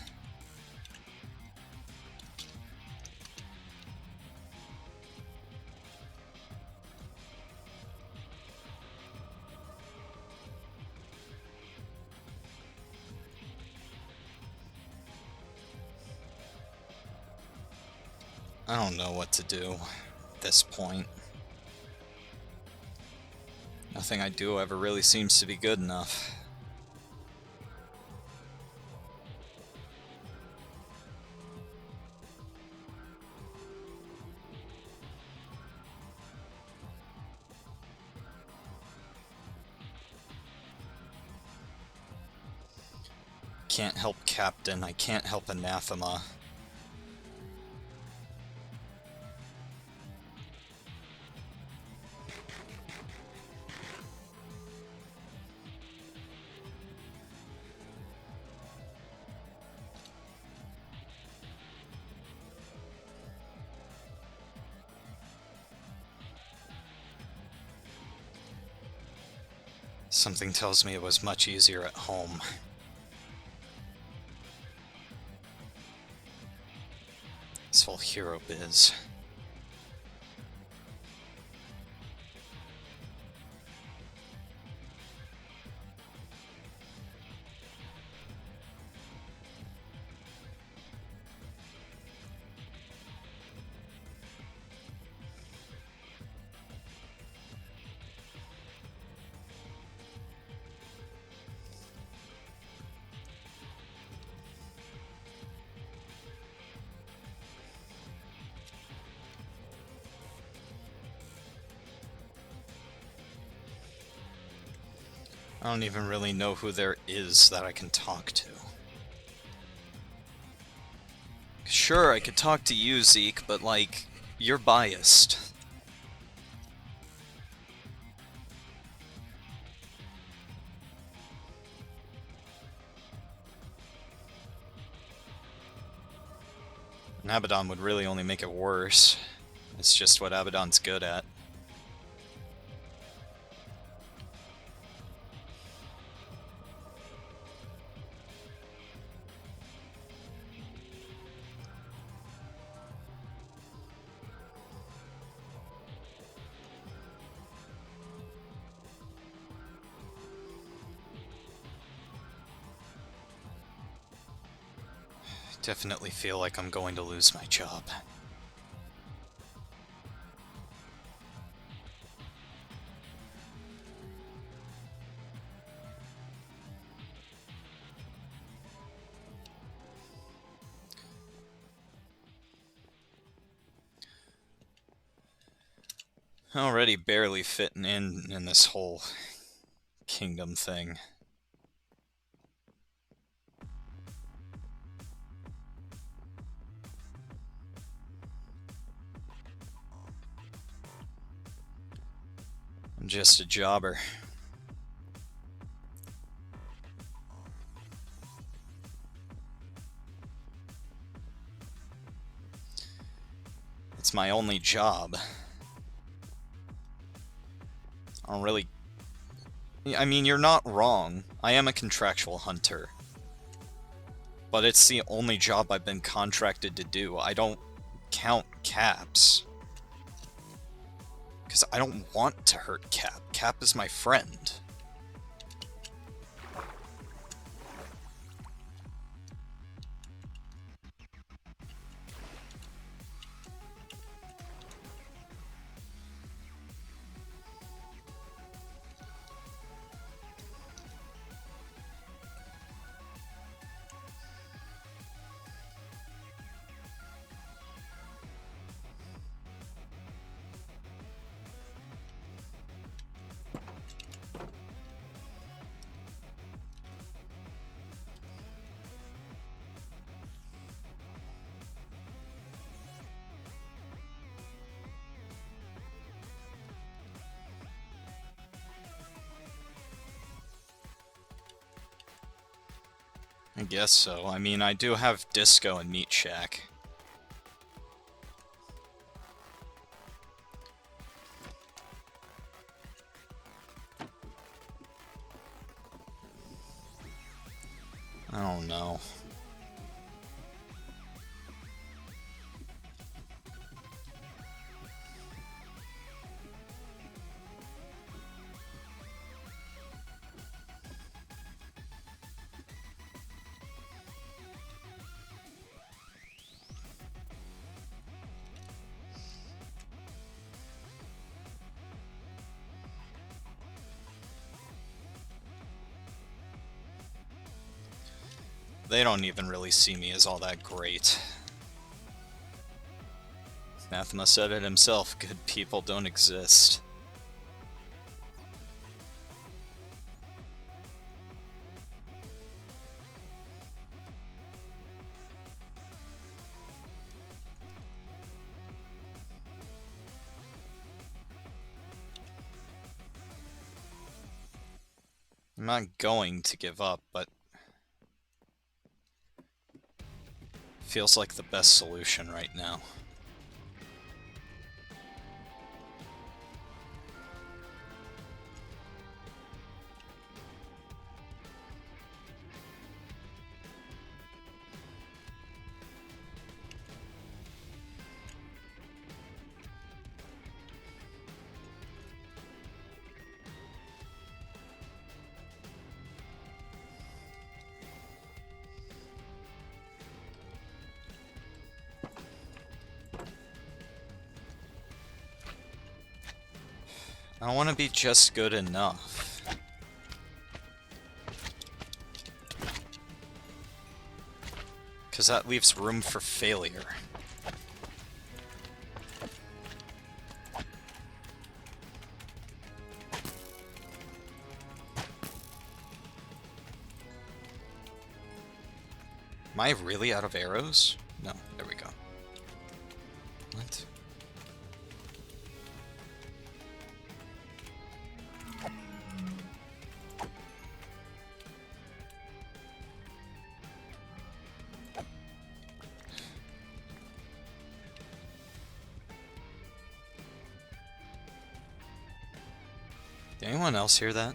I don't know what to do at this point. Nothing I do ever really seems to be good enough. Can't help Captain, I can't help Anathema. Something tells me it was much easier at home. This whole hero biz. I don't even really know who there is that I can talk to. Sure, I could talk to you, Zeke, but, like, you're biased. And Abaddon would really only make it worse. It's just what Abaddon's good at. Definitely feel like I'm going to lose my job. Already barely fitting in this whole kingdom thing. I'm just a jobber. It's my only job. I don't really... I mean, you're not wrong. I am a contractual hunter. But it's the only job I've been contracted to do. I don't count Caps. Because I don't want to hurt Cap. Cap is my friend. I guess so. I mean, I do have Disco and Meat Shack. I don't know. They don't even really see me as all that great. Anathema said it himself, good people don't exist. I'm not going to give up, but feels like the best solution right now. I want to be just good enough. Because that leaves room for failure. Am I really out of arrows? No, there we go. What? Did anyone else hear that?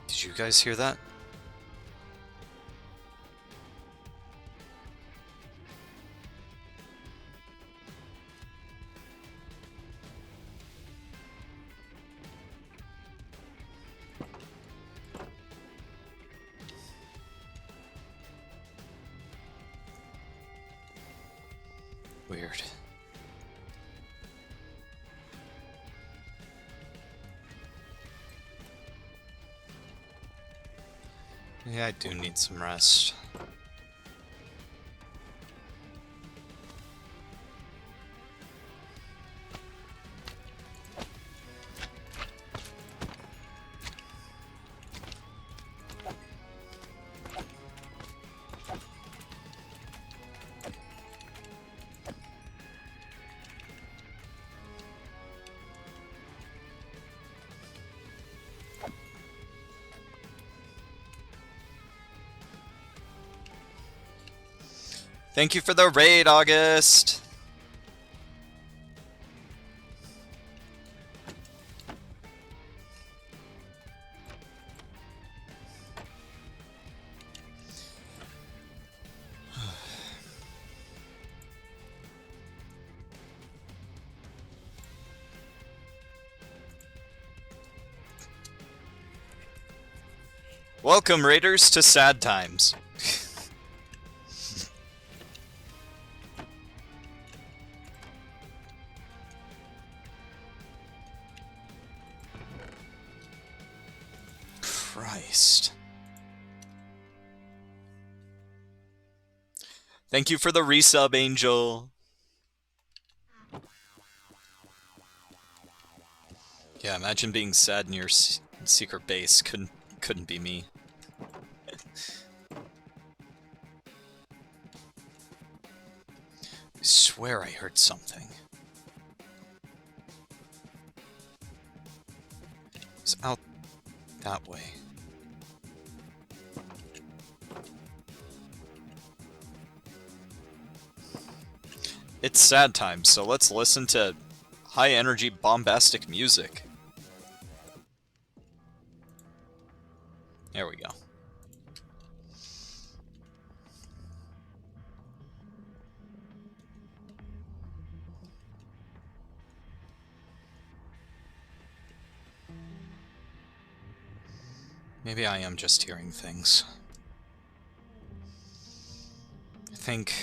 Did you guys hear that? Weird. Yeah, I do need some rest. Thank you for the raid, August! Welcome, raiders, to sad times. Christ. Thank you for the resub, Angel. Yeah, imagine being sad in your secret base. Couldn't be me. I swear I heard something. It's out that way. It's sad times, so let's listen to high energy bombastic music. There we go. Maybe I am just hearing things. I think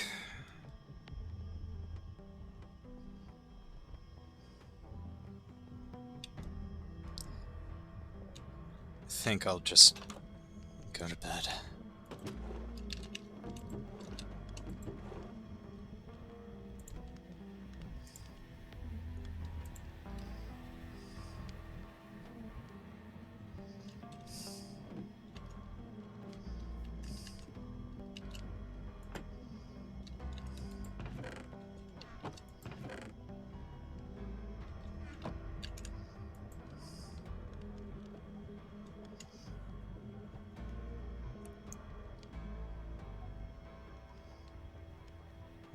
I'll just go to bed.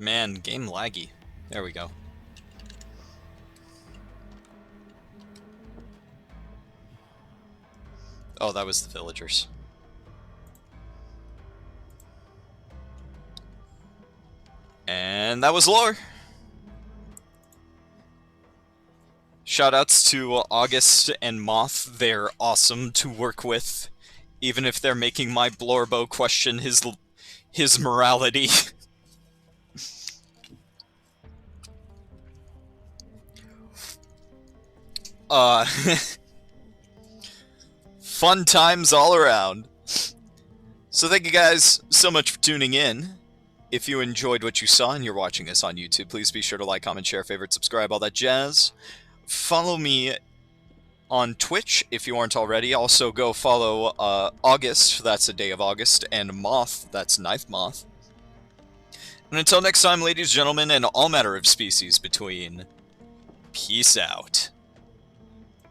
Man, game laggy. There we go. Oh, that was the villagers. And that was lore. Shoutouts to August and Moth. They're awesome to work with even if they're making my Blorbo question his morality. Fun times all around. So thank you guys so much for tuning in. If you enjoyed what you saw and you're watching us on YouTube, please be sure to like, comment, share, favorite, subscribe, all that jazz. Follow me on Twitch if you aren't already. Also go follow August, that's the day of August, and Moth, that's Knife Moth. And until next time, ladies and gentlemen, and all matter of species between, peace out.